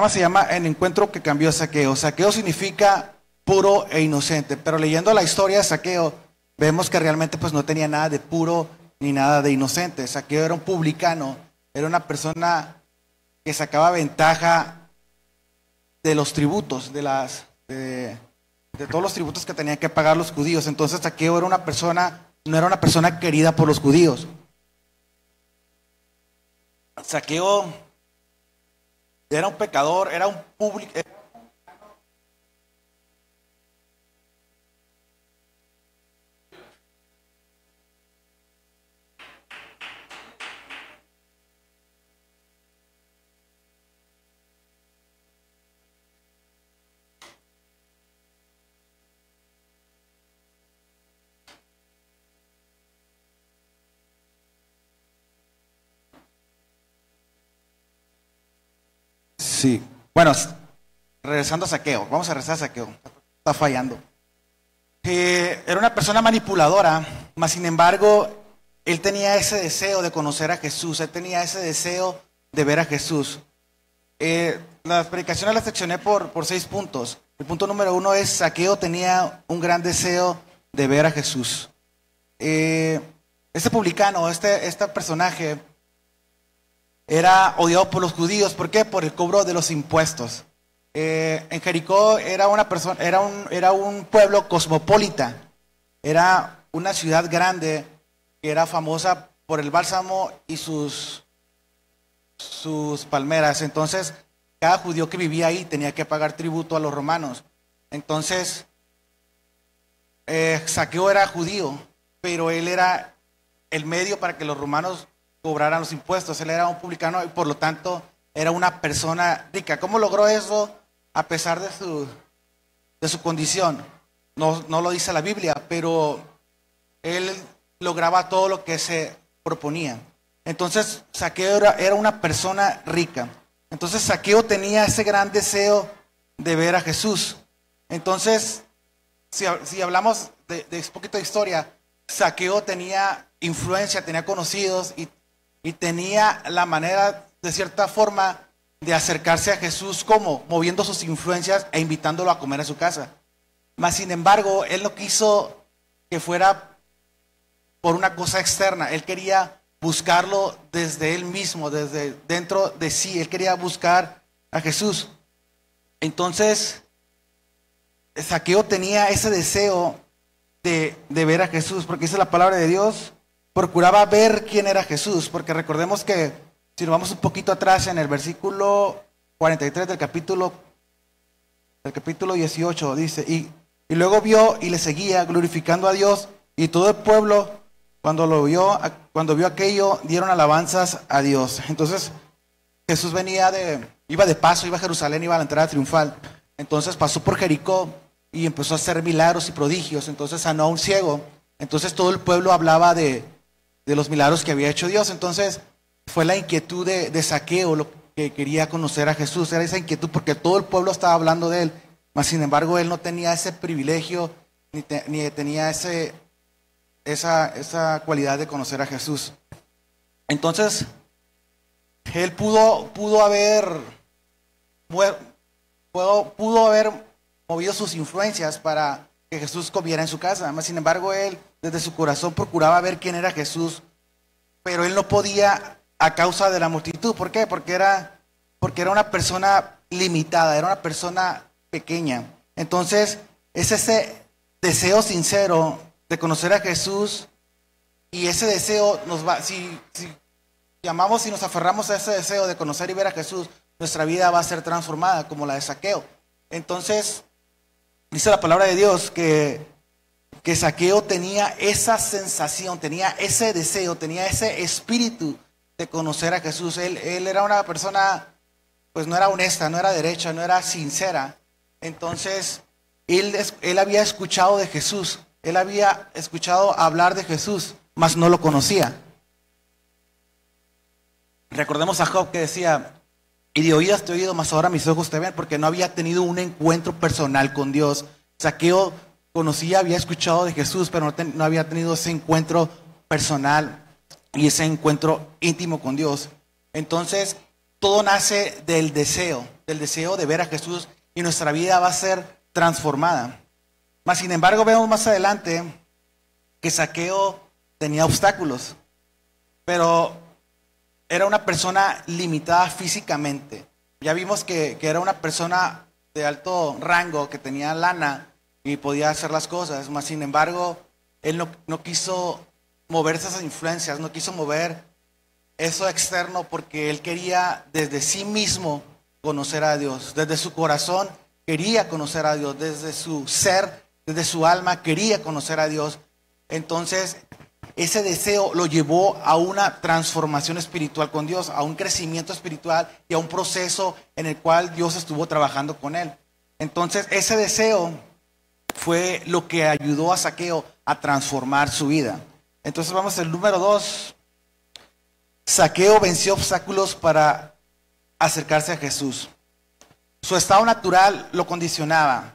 se llama El encuentro que cambió a Zaqueo. Zaqueo significa puro e inocente, pero leyendo la historia de Zaqueo, vemos que realmente pues no tenía nada de puro ni nada de inocente. Zaqueo era un publicano, era una persona que sacaba ventaja de los tributos, de todos los tributos que tenían que pagar los judíos. Entonces Zaqueo era una persona, no era una persona querida por los judíos. Zaqueo era un pecador, era un público. Sí, bueno, regresando a Zaqueo, vamos a regresar a Zaqueo, está fallando. Era una persona manipuladora, mas sin embargo, él tenía ese deseo de conocer a Jesús, él tenía ese deseo de ver a Jesús. Las predicaciones las seccioné por 6 puntos. El punto número 1 es: Zaqueo tenía un gran deseo de ver a Jesús. Este publicano, este personaje, era odiado por los judíos. ¿Por qué? Por el cobro de los impuestos. En Jericó era un pueblo cosmopolita. Era una ciudad grande que era famosa por el bálsamo y sus palmeras. Entonces, cada judío que vivía ahí tenía que pagar tributo a los romanos. Entonces, Zaqueo era judío, pero él era el medio para que los romanos cobraran los impuestos. Él era un publicano y por lo tanto era una persona rica. ¿Cómo logró eso? A pesar de su condición. No lo dice la Biblia, pero él lograba todo lo que se proponía. Entonces Zaqueo era una persona rica. Entonces Zaqueo tenía ese gran deseo de ver a Jesús. Entonces, si hablamos de un poquito de historia, Zaqueo tenía influencia, tenía conocidos y tenía la manera, de cierta forma, de acercarse a Jesús, como moviendo sus influencias e invitándolo a comer a su casa. Mas sin embargo, él no quiso que fuera por una cosa externa. Él quería buscarlo desde él mismo, desde dentro de sí. Él quería buscar a Jesús. Entonces, Zaqueo tenía ese deseo de ver a Jesús, porque dice la palabra de Dios, procuraba ver quién era Jesús, porque recordemos que si nos vamos un poquito atrás en el versículo 43 del capítulo 18, dice, y luego vio y le seguía glorificando a Dios, y todo el pueblo cuando vio aquello dieron alabanzas a Dios. Entonces Jesús iba de paso, iba a Jerusalén, iba a la entrada triunfal. Entonces pasó por Jericó y empezó a hacer milagros y prodigios. Entonces sanó a un ciego. Entonces todo el pueblo hablaba de los milagros que había hecho Dios. Entonces fue la inquietud de Zaqueo lo que quería conocer a Jesús. Era esa inquietud porque todo el pueblo estaba hablando de él, mas sin embargo él no tenía ese privilegio ni tenía esa cualidad de conocer a Jesús. Entonces él pudo haber movido sus influencias para que Jesús comiera en su casa, mas sin embargo él desde su corazón procuraba ver quién era Jesús, pero él no podía a causa de la multitud. ¿Por qué? Porque era una persona limitada, era una persona pequeña. Entonces es ese deseo sincero de conocer a Jesús, y ese deseo si llamamos y nos aferramos a ese deseo de conocer y ver a Jesús, nuestra vida va a ser transformada como la de Zaqueo. Entonces dice la palabra de Dios que Zaqueo tenía esa sensación, tenía ese deseo, tenía ese espíritu de conocer a Jesús. Él era una persona, pues no era honesta, no era derecha, no era sincera. Entonces él había escuchado de Jesús, él había escuchado hablar de Jesús, mas no lo conocía. Recordemos a Job que decía, y de oídas te he oído, mas ahora mis ojos te ven, porque no había tenido un encuentro personal con Dios. Zaqueo conocía, había escuchado de Jesús, pero no había tenido ese encuentro personal y ese encuentro íntimo con Dios. Entonces todo nace del deseo de ver a Jesús y nuestra vida va a ser transformada. Mas, sin embargo, vemos más adelante que Zaqueo tenía obstáculos, pero era una persona limitada físicamente. Ya vimos que era una persona de alto rango, que tenía lana y podía hacer las cosas, mas sin embargo, él no quiso moverse esas influencias, no quiso mover eso externo porque él quería desde sí mismo conocer a Dios, desde su corazón quería conocer a Dios, desde su ser, desde su alma quería conocer a Dios. Entonces, ese deseo lo llevó a una transformación espiritual con Dios, a un crecimiento espiritual y a un proceso en el cual Dios estuvo trabajando con él. Entonces, ese deseo fue lo que ayudó a Zaqueo a transformar su vida. Entonces, vamos al número 2. Zaqueo venció obstáculos para acercarse a Jesús. Su estado natural lo condicionaba.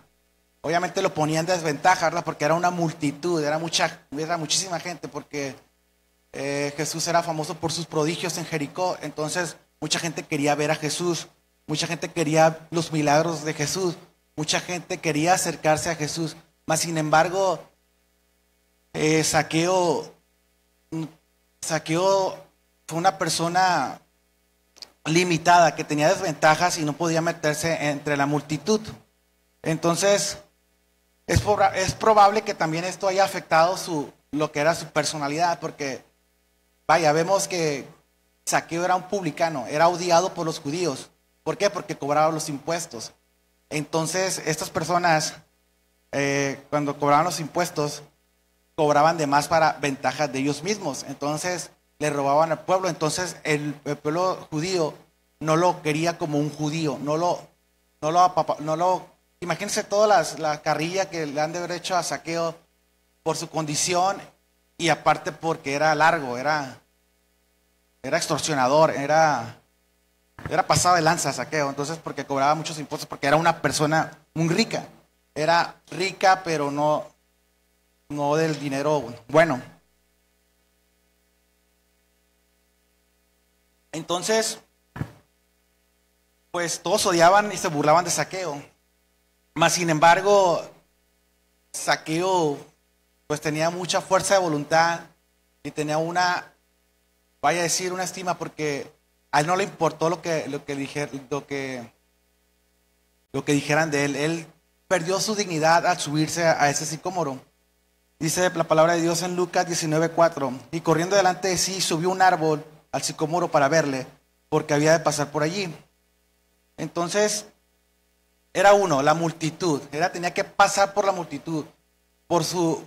Obviamente lo ponía en desventaja, ¿verdad? Porque era una multitud, era muchísima gente, porque Jesús era famoso por sus prodigios en Jericó. Entonces mucha gente quería ver a Jesús, mucha gente quería los milagros de Jesús, mucha gente quería acercarse a Jesús. Mas sin embargo, Zaqueo fue una persona limitada, que tenía desventajas y no podía meterse entre la multitud. Entonces, es probable que también esto haya afectado lo que era su personalidad, porque, vaya, vemos que Zaqueo era un publicano, era odiado por los judíos. ¿Por qué? Porque cobraba los impuestos. Entonces, estas personas, cuando cobraban los impuestos, cobraban de más para ventajas de ellos mismos. Entonces, le robaban al pueblo. Entonces, el pueblo judío no lo quería como un judío, imagínense toda la carrilla que le han de haber hecho a Zaqueo por su condición y aparte porque era largo, era extorsionador, era pasado de lanza Zaqueo. Entonces, porque cobraba muchos impuestos, porque era una persona muy rica. Era rica, pero no del dinero bueno. Entonces, pues todos odiaban y se burlaban de Zaqueo. Mas sin embargo, Zaqueo pues tenía mucha fuerza de voluntad y tenía una estima, porque a él no le importó lo que dijeran de él. Él perdió su dignidad al subirse a ese sicómoro. Dice la palabra de Dios en Lucas 19:4, y corriendo delante de sí subió un árbol al sicómoro para verle, porque había de pasar por allí. Entonces, era la multitud, tenía que pasar por la multitud, por su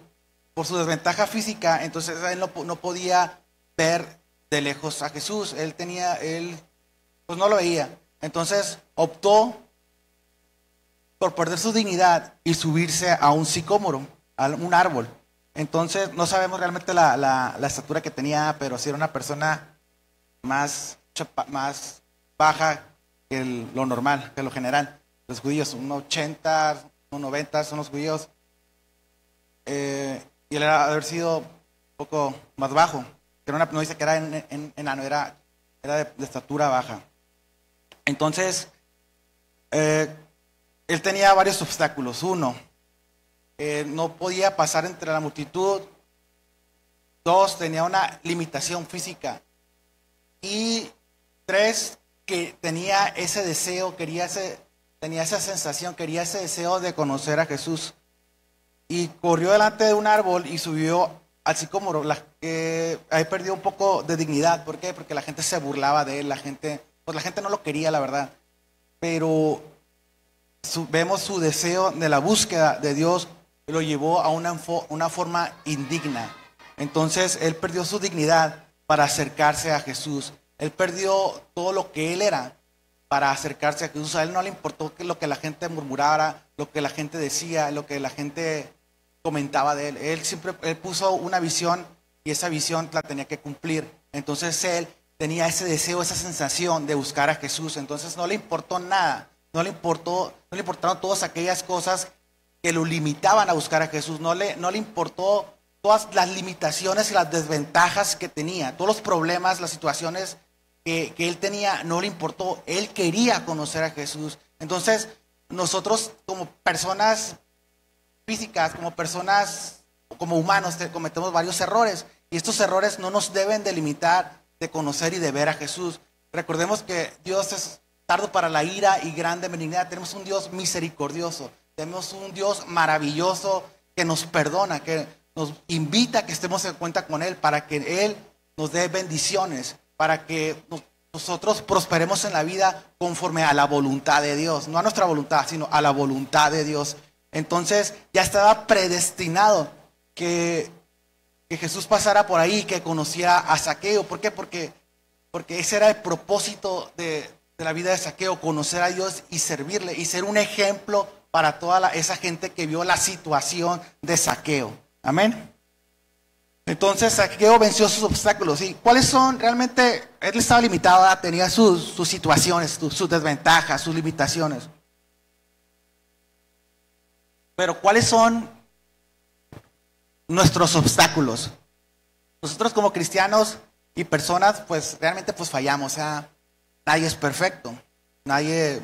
desventaja física. Entonces él no podía ver de lejos a Jesús, él pues no lo veía. Entonces optó por perder su dignidad y subirse a un sicómoro, a un árbol. Entonces no sabemos realmente la estatura que tenía, pero sí era una persona más baja que lo normal, que lo general. Los judíos, 1,80, 1,90 son los judíos. Y él era haber sido un poco más bajo. No dice que era enano, era de estatura baja. Entonces, él tenía varios obstáculos. 1, no podía pasar entre la multitud. 2, tenía una limitación física. Y 3, que tenía ese deseo, tenía esa sensación, quería ese deseo de conocer a Jesús. Y corrió delante de un árbol y subió al sicómoro. Ahí perdió un poco de dignidad. ¿Por qué? Porque la gente se burlaba de él, la gente no lo quería, la verdad. Pero vemos su deseo de la búsqueda de Dios, lo llevó a una forma indigna. Entonces, él perdió su dignidad para acercarse a Jesús. Él perdió todo lo que él era para acercarse a Jesús. A él no le importó lo que la gente murmurara, lo que la gente decía, lo que la gente comentaba de él. Él puso una visión y esa visión la tenía que cumplir. Entonces él tenía ese deseo, esa sensación de buscar a Jesús. Entonces no le importó nada, no le importaron todas aquellas cosas que lo limitaban a buscar a Jesús. No le importó todas las limitaciones y las desventajas que tenía, todos los problemas, las situaciones que él tenía no le importó, él quería conocer a Jesús. Entonces, nosotros como personas físicas, como personas, como humanos, cometemos varios errores, y estos errores no nos deben delimitar de conocer y de ver a Jesús. Recordemos que Dios es tardo para la ira y grande benignidad. Tenemos un Dios misericordioso, tenemos un Dios maravilloso que nos perdona, que nos invita a que estemos en cuenta con Él, para que Él nos dé bendiciones, para que nosotros prosperemos en la vida conforme a la voluntad de Dios, no a nuestra voluntad, sino a la voluntad de Dios. Entonces ya estaba predestinado que Jesús pasara por ahí, que conociera a Zaqueo. ¿Por qué? Porque ese era el propósito de la vida de Zaqueo, conocer a Dios y servirle, y ser un ejemplo para toda esa gente que vio la situación de Zaqueo. Amén. Entonces Zaqueo venció sus obstáculos. ¿Y cuáles son realmente? Él estaba limitado, tenía sus situaciones, sus desventajas, sus limitaciones. Pero ¿cuáles son nuestros obstáculos? Nosotros como cristianos y personas, pues realmente pues fallamos. O sea, nadie es perfecto. Nadie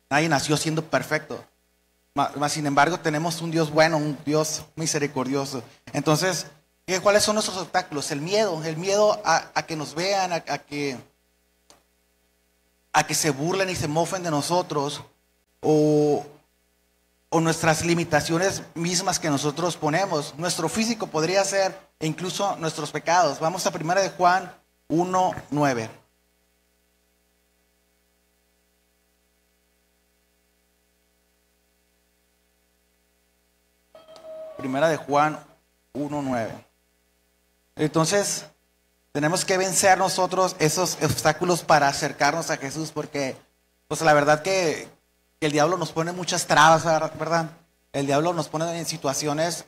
nació siendo perfecto. Mas, sin embargo, tenemos un Dios bueno, un Dios misericordioso. Entonces, ¿cuáles son nuestros obstáculos? El miedo a que nos vean, a que se burlen y se mofen de nosotros, o nuestras limitaciones mismas que nosotros ponemos. Nuestro físico podría ser, e incluso nuestros pecados. Vamos a 1 de Juan 1:9. Primera de Juan 1:9. Entonces, tenemos que vencer nosotros esos obstáculos para acercarnos a Jesús, porque pues la verdad que el diablo nos pone muchas trabas, ¿verdad? El diablo nos pone en situaciones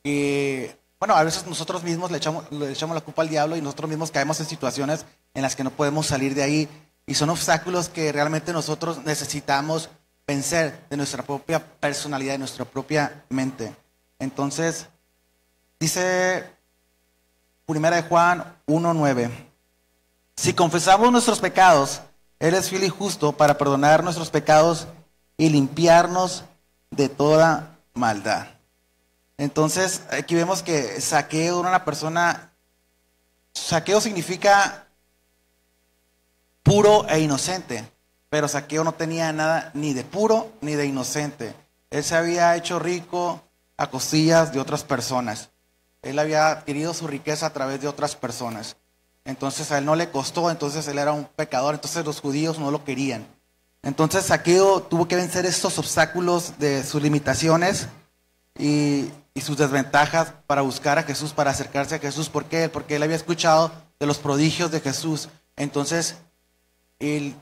que, bueno, a veces nosotros mismos le echamos la culpa al diablo, y nosotros mismos caemos en situaciones en las que no podemos salir de ahí, y son obstáculos que realmente nosotros necesitamos vencer de nuestra propia personalidad, de nuestra propia mente. Entonces, dice 1 de Juan 1:9: si confesamos nuestros pecados, Él es fiel y justo para perdonar nuestros pecados y limpiarnos de toda maldad. Entonces, aquí vemos que Zaqueo era una persona. Zaqueo significa puro e inocente. Pero Zaqueo no tenía nada ni de puro ni de inocente. Él se había hecho rico a costillas de otras personas. Él había adquirido su riqueza a través de otras personas. Entonces a él no le costó, entonces él era un pecador, entonces los judíos no lo querían. Entonces Zaqueo tuvo que vencer estos obstáculos de sus limitaciones y sus desventajas para buscar a Jesús, para acercarse a Jesús. ¿Por qué? Porque él había escuchado de los prodigios de Jesús. Entonces él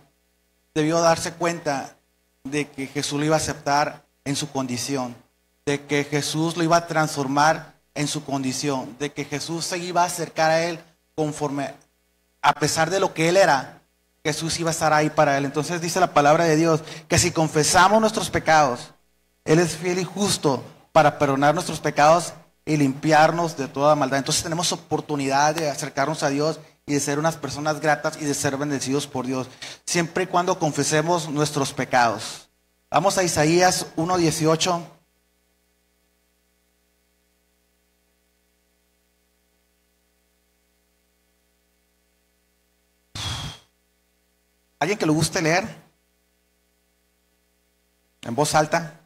debió darse cuenta de que Jesús lo iba a aceptar en su condición, de que Jesús lo iba a transformar en su condición, de que Jesús se iba a acercar a él conforme, a pesar de lo que él era, Jesús iba a estar ahí para él. Entonces dice la palabra de Dios que si confesamos nuestros pecados, Él es fiel y justo para perdonar nuestros pecados y limpiarnos de toda maldad. Entonces tenemos oportunidad de acercarnos a Dios y de ser unas personas gratas y de ser bendecidos por Dios, siempre y cuando confesemos nuestros pecados. Vamos a Isaías 1:18. ¿Alguien que le guste leer? En voz alta.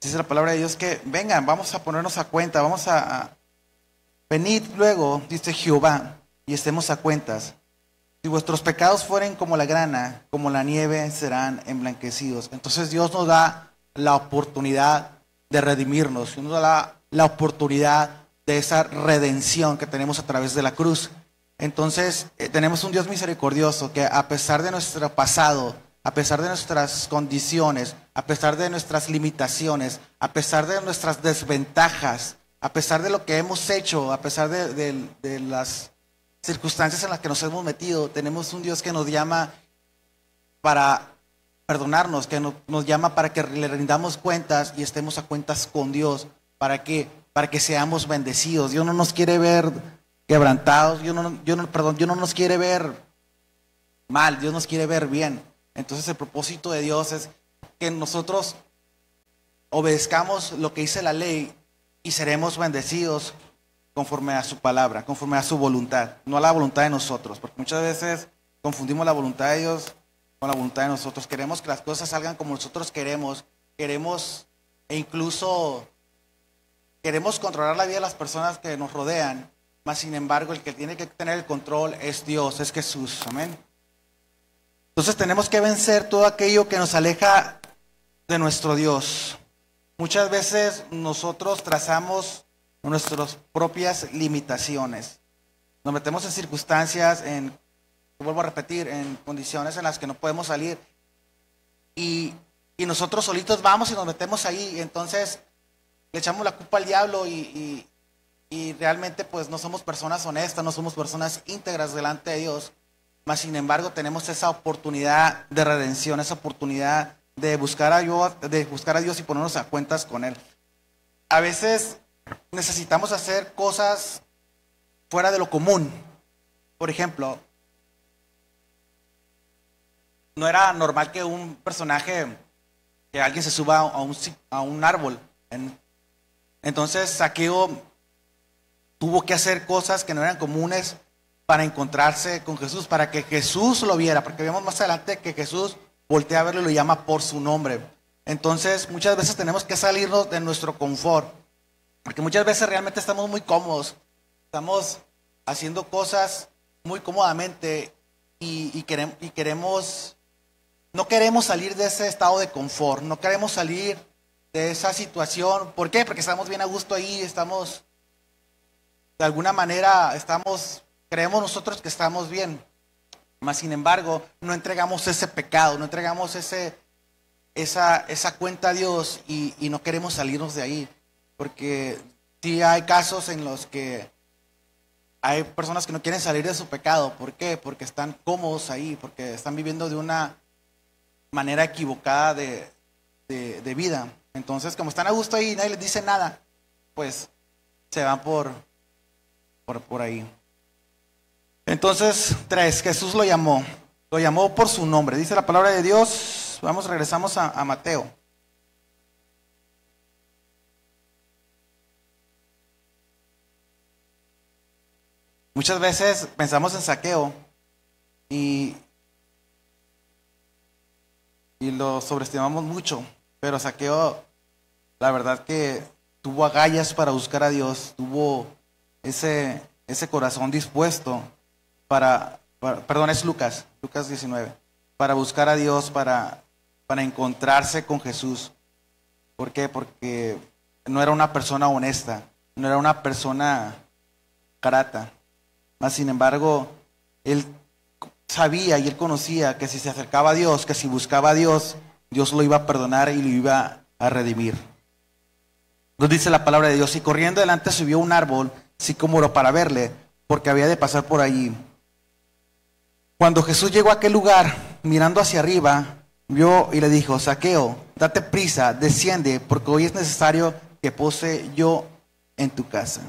Dice la palabra de Dios que vengan, vamos a ponernos a cuenta, vamos a venid luego, dice Jehová, y estemos a cuentas. Si vuestros pecados fueren como la grana, como la nieve, serán emblanquecidos. Entonces Dios nos da la oportunidad de redimirnos, Dios nos da la oportunidad de esa redención que tenemos a través de la cruz. Entonces tenemos un Dios misericordioso que a pesar de nuestro pasado, a pesar de nuestras condiciones, a pesar de nuestras limitaciones, a pesar de nuestras desventajas, a pesar de lo que hemos hecho, a pesar de las circunstancias en las que nos hemos metido, tenemos un Dios que nos llama para perdonarnos, que nos llama para que le rindamos cuentas y estemos a cuentas con Dios, para que seamos bendecidos. Dios no nos quiere ver quebrantados, Dios no nos quiere ver mal, Dios nos quiere ver bien. Entonces el propósito de Dios es que nosotros obedezcamos lo que dice la ley y seremos bendecidos conforme a su palabra, conforme a su voluntad, no a la voluntad de nosotros, porque muchas veces confundimos la voluntad de Dios con la voluntad de nosotros. Queremos que las cosas salgan como nosotros queremos, e incluso queremos controlar la vida de las personas que nos rodean, mas sin embargo el que tiene que tener el control es Dios, es Jesús, amén. Entonces tenemos que vencer todo aquello que nos aleja de nuestro Dios. Muchas veces nosotros trazamos nuestras propias limitaciones. Nos metemos en circunstancias, vuelvo a repetir, en condiciones en las que no podemos salir. Y nosotros solitos vamos y nos metemos ahí. Entonces le echamos la culpa al diablo y realmente pues no somos personas honestas, no somos personas íntegras delante de Dios. Mas sin embargo tenemos esa oportunidad de redención, esa oportunidad de buscar a Dios y ponernos a cuentas con Él. A veces necesitamos hacer cosas fuera de lo común. Por ejemplo, no era normal que un personaje, que alguien se suba a un árbol. Entonces Zaqueo tuvo que hacer cosas que no eran comunes para encontrarse con Jesús, para que Jesús lo viera, porque vemos más adelante que Jesús voltea a verlo y lo llama por su nombre. Entonces muchas veces tenemos que salirnos de nuestro confort, porque muchas veces realmente estamos muy cómodos, estamos haciendo cosas muy cómodamente y no queremos salir de ese estado de confort, no queremos salir de esa situación. ¿Por qué? Porque estamos bien a gusto ahí, estamos, de alguna manera, creemos nosotros que estamos bien. Mas sin embargo, no entregamos ese pecado, no entregamos esa cuenta a Dios y no queremos salirnos de ahí. Porque sí hay casos en los que hay personas que no quieren salir de su pecado. ¿Por qué? Porque están cómodos ahí, porque están viviendo de una manera equivocada de vida. Entonces, como están a gusto ahí y nadie les dice nada, pues se van por ahí. Entonces, 3, Jesús lo llamó por su nombre. Dice la palabra de Dios, regresamos a Mateo. Muchas veces pensamos en Zaqueo y lo sobreestimamos mucho, pero Zaqueo, la verdad que tuvo agallas para buscar a Dios, tuvo ese corazón dispuesto perdón, es Lucas 19, para buscar a Dios, para encontrarse con Jesús. ¿Por qué? Porque no era una persona honesta, no era una persona grata. Mas sin embargo, él sabía y él conocía que si se acercaba a Dios, que si buscaba a Dios, Dios lo iba a perdonar y lo iba a redimir. Nos dice la palabra de Dios, y corriendo delante subió un árbol sicómoro para verle, porque había de pasar por allí. Cuando Jesús llegó a aquel lugar, mirando hacia arriba, vio y le dijo: Zaqueo, date prisa, desciende, porque hoy es necesario que pose yo en tu casa.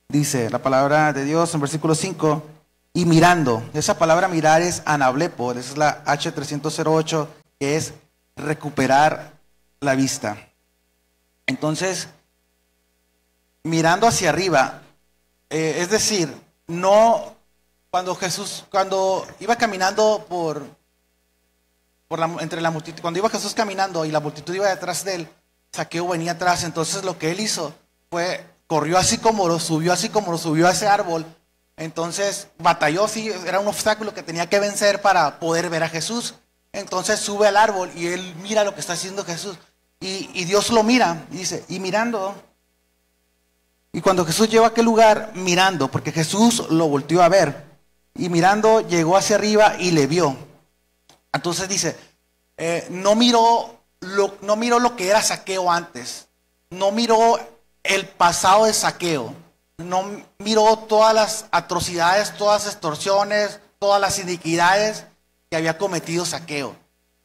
Dice la palabra de Dios en versículo 5, y mirando, esa palabra mirar es anablepo, esa es la H308, que es recuperar la vista. Entonces, mirando hacia arriba, es decir, no cuando iba caminando entre la multitud, cuando iba Jesús caminando y la multitud iba detrás de él, Zaqueo venía atrás. Entonces lo que él hizo fue, corrió así como lo subió a ese árbol. Entonces batalló, sí, era un obstáculo que tenía que vencer para poder ver a Jesús. Entonces sube al árbol y él mira lo que está haciendo Jesús. Y Dios lo mira, y dice, y mirando. Y cuando Jesús llegó a aquel lugar, mirando, porque Jesús lo volteó a ver, y mirando llegó hacia arriba y le vio. Entonces dice, no miró lo que era Zaqueo antes, no miró el pasado de Zaqueo. No miró todas las atrocidades, todas las extorsiones, todas las iniquidades que había cometido Zaqueo.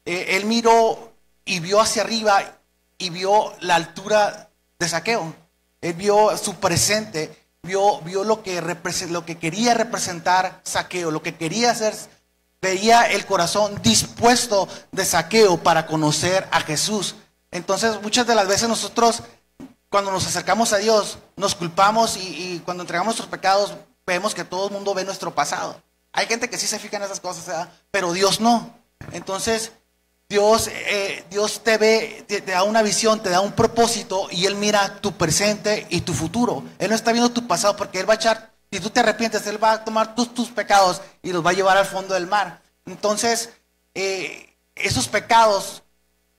Él miró y vio hacia arriba y vio la altura de Zaqueo. Él vio su presente, vio lo que quería representar Zaqueo, lo que quería hacer. Veía el corazón dispuesto de Zaqueo para conocer a Jesús. Entonces, muchas de las veces nosotros, cuando nos acercamos a Dios, nos culpamos y cuando entregamos nuestros pecados, vemos que todo el mundo ve nuestro pasado. Hay gente que sí se fija en esas cosas, ¿verdad? Pero Dios no. Entonces, Dios te ve, te da una visión, te da un propósito y Él mira tu presente y tu futuro. Él no está viendo tu pasado porque Él va a echar, si tú te arrepientes, Él va a tomar tus pecados y los va a llevar al fondo del mar. Entonces, esos pecados,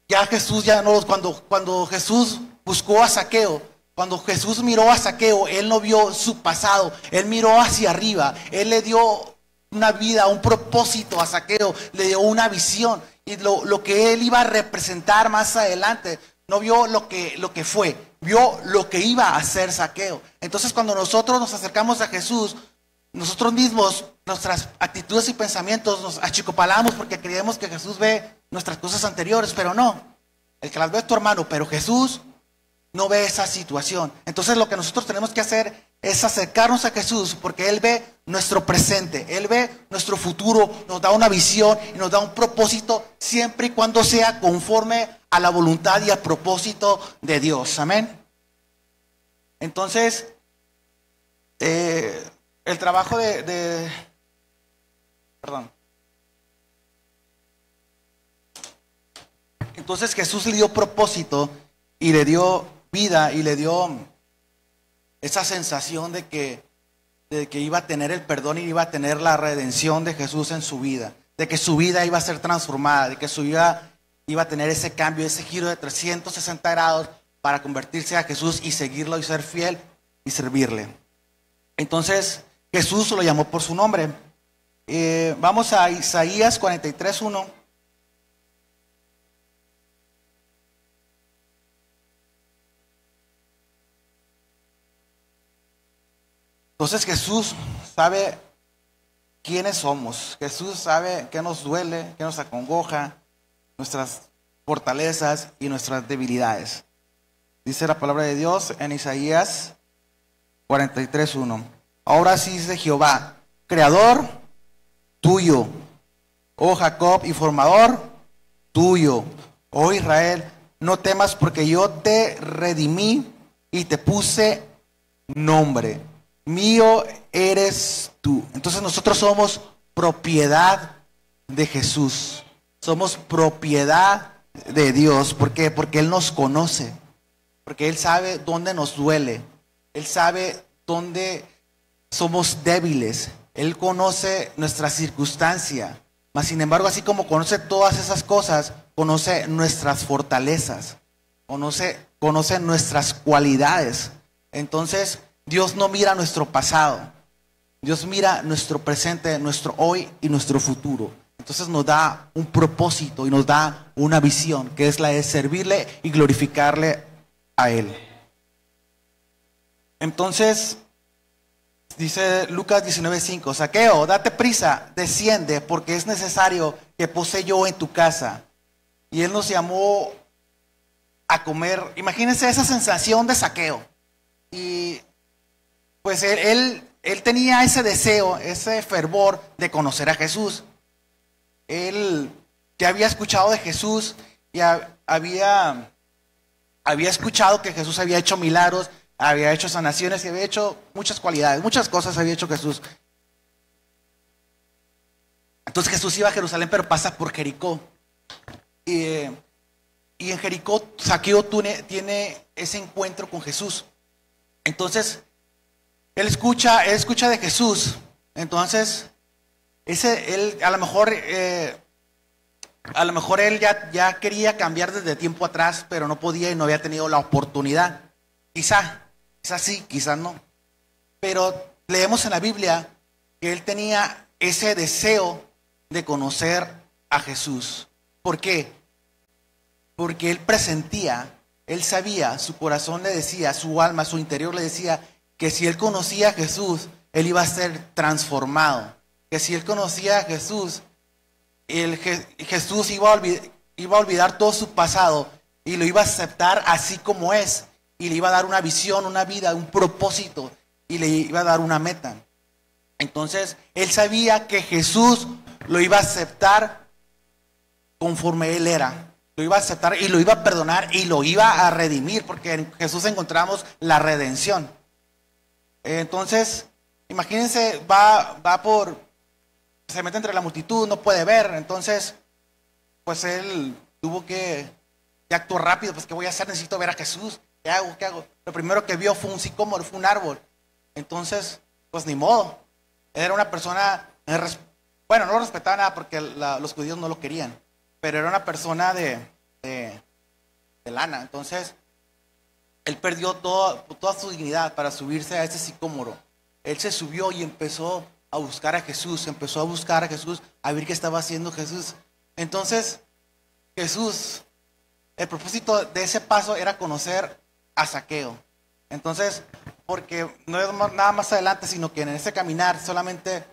ya Jesús ya no los, cuando Jesús buscó a Zaqueo, cuando Jesús miró a Zaqueo, Él no vio su pasado, Él miró hacia arriba, Él le dio una vida, un propósito a Zaqueo, le dio una visión y lo que él iba a representar más adelante. No vio lo que fue, vio lo que iba a hacer Zaqueo. Entonces, cuando nosotros nos acercamos a Jesús, nosotros mismos, nuestras actitudes y pensamientos nos achicopalamos porque creemos que Jesús ve nuestras cosas anteriores, pero no. El que las ve es tu hermano, pero Jesús no ve esa situación. Entonces, lo que nosotros tenemos que hacer es acercarnos a Jesús porque Él ve nuestro presente, Él ve nuestro futuro, nos da una visión y nos da un propósito siempre y cuando sea conforme a la voluntad y al propósito de Dios. Amén. Entonces, el trabajo perdón. Entonces Jesús le dio propósito y le dio vida y le dio esa sensación de que iba a tener el perdón y iba a tener la redención de Jesús en su vida, de que su vida iba a ser transformada, de que su vida iba a tener ese cambio, ese giro de 360 grados para convertirse a Jesús y seguirlo y ser fiel y servirle. Entonces Jesús lo llamó por su nombre. Vamos a Isaías 43:1. Entonces Jesús sabe quiénes somos. Jesús sabe qué nos duele, qué nos acongoja, nuestras fortalezas y nuestras debilidades. Dice la palabra de Dios en Isaías 43:1. Ahora sí dice Jehová, creador tuyo, oh Jacob, y formador tuyo, oh Israel, no temas porque yo te redimí y te puse nombre. Mío eres tú. Entonces nosotros somos propiedad de Jesús. Somos propiedad de Dios. ¿Por qué? Porque Él nos conoce. Porque Él sabe dónde nos duele. Él sabe dónde somos débiles. Él conoce nuestra circunstancia. Mas sin embargo, así como conoce todas esas cosas, conoce nuestras fortalezas. Conoce nuestras cualidades. Entonces, Dios no mira nuestro pasado, Dios mira nuestro presente, nuestro hoy y nuestro futuro. Entonces nos da un propósito y nos da una visión, que es la de servirle y glorificarle a Él. Entonces, dice Lucas 19:5, Zaqueo, date prisa, desciende, porque es necesario que pose yo en tu casa. Y Él nos llamó a comer. Imagínense esa sensación de Zaqueo. Y pues él tenía ese deseo, ese fervor de conocer a Jesús. Él ya había escuchado de Jesús y había escuchado que Jesús había hecho milagros, había hecho sanaciones y había hecho muchas cualidades, muchas cosas había hecho Jesús. Entonces Jesús iba a Jerusalén, pero pasa por Jericó. Y en Jericó Zaqueo tiene ese encuentro con Jesús. Entonces él escucha de Jesús. Entonces, él a lo mejor él ya quería cambiar desde tiempo atrás, pero no podía y no había tenido la oportunidad. Quizá sí, quizá no. Pero leemos en la Biblia que él tenía ese deseo de conocer a Jesús. ¿Por qué? Porque él presentía él sabía, su corazón le decía, su alma, su interior le decía que si él conocía a Jesús, él iba a ser transformado. Que si él conocía a Jesús, Jesús iba a olvidar todo su pasado y lo iba a aceptar así como es. Y le iba a dar una visión, una vida, un propósito y le iba a dar una meta. Entonces, él sabía que Jesús lo iba a aceptar conforme él era. Lo iba a aceptar y lo iba a perdonar y lo iba a redimir, porque en Jesús encontramos la redención. Entonces, imagínense, se mete entre la multitud, no puede ver. Entonces, pues él tuvo que actuar rápido. Pues, ¿qué voy a hacer? Necesito ver a Jesús. ¿Qué hago? ¿Qué hago? Lo primero que vio fue un sicómoro, fue un árbol. Entonces, pues ni modo. Era una persona, bueno, no lo respetaba nada porque los judíos no lo querían, pero era una persona de lana. Entonces, él perdió toda su dignidad para subirse a ese sicómoro. Él se subió y empezó a buscar a Jesús, a ver qué estaba haciendo Jesús. Entonces, Jesús, el propósito de ese paso era conocer a Zaqueo. Entonces, porque no es nada más adelante, sino que en ese caminar solamente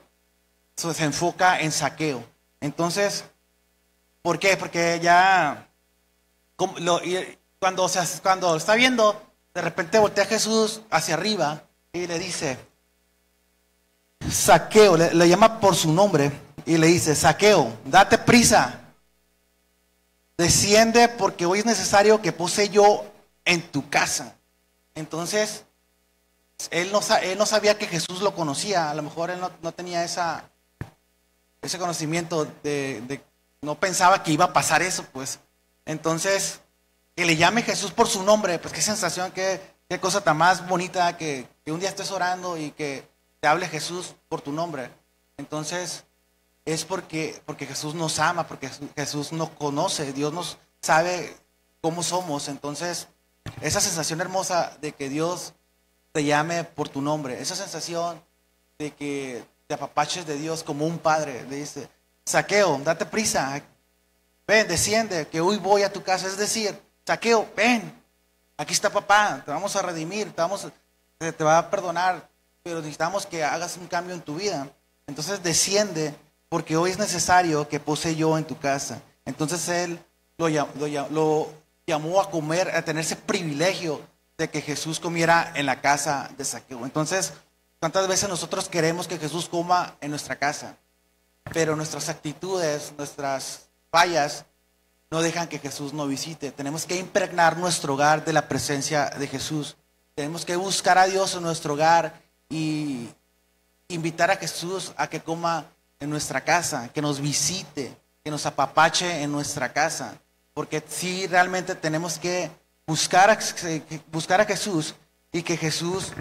se enfoca en Zaqueo. Entonces, ¿por qué? Porque ya cuando está viendo, de repente voltea a Jesús hacia arriba y le dice, Zaqueo, le llama por su nombre y le dice, Zaqueo, date prisa, desciende porque hoy es necesario que pose yo en tu casa. Entonces, él no sabía que Jesús lo conocía. A lo mejor él no tenía ese conocimiento no pensaba que iba a pasar eso, pues. Entonces, que le llame Jesús por su nombre, pues qué sensación, qué cosa tan más bonita que un día estés orando y que te hable Jesús por tu nombre. Entonces, es porque Jesús nos ama, porque Jesús nos conoce, Dios nos sabe cómo somos. Entonces, esa sensación hermosa de que Dios te llame por tu nombre, esa sensación de que te apapaches de Dios como un padre, le dice, Zaqueo, date prisa, ven, desciende, que hoy voy a tu casa. Es decir, Zaqueo, ven, aquí está papá, te vamos a redimir, te va a perdonar, pero necesitamos que hagas un cambio en tu vida. Entonces desciende, porque hoy es necesario que pose yo en tu casa. Entonces él lo llamó a comer, a tener ese privilegio de que Jesús comiera en la casa de Zaqueo. Entonces, ¿cuántas veces nosotros queremos que Jesús coma en nuestra casa? Pero nuestras actitudes, nuestras fallas, no dejan que Jesús nos visite. Tenemos que impregnar nuestro hogar de la presencia de Jesús. Tenemos que buscar a Dios en nuestro hogar y invitar a Jesús a que coma en nuestra casa, que nos visite, que nos apapache en nuestra casa. Porque sí, realmente tenemos que buscar a Jesús y que Jesús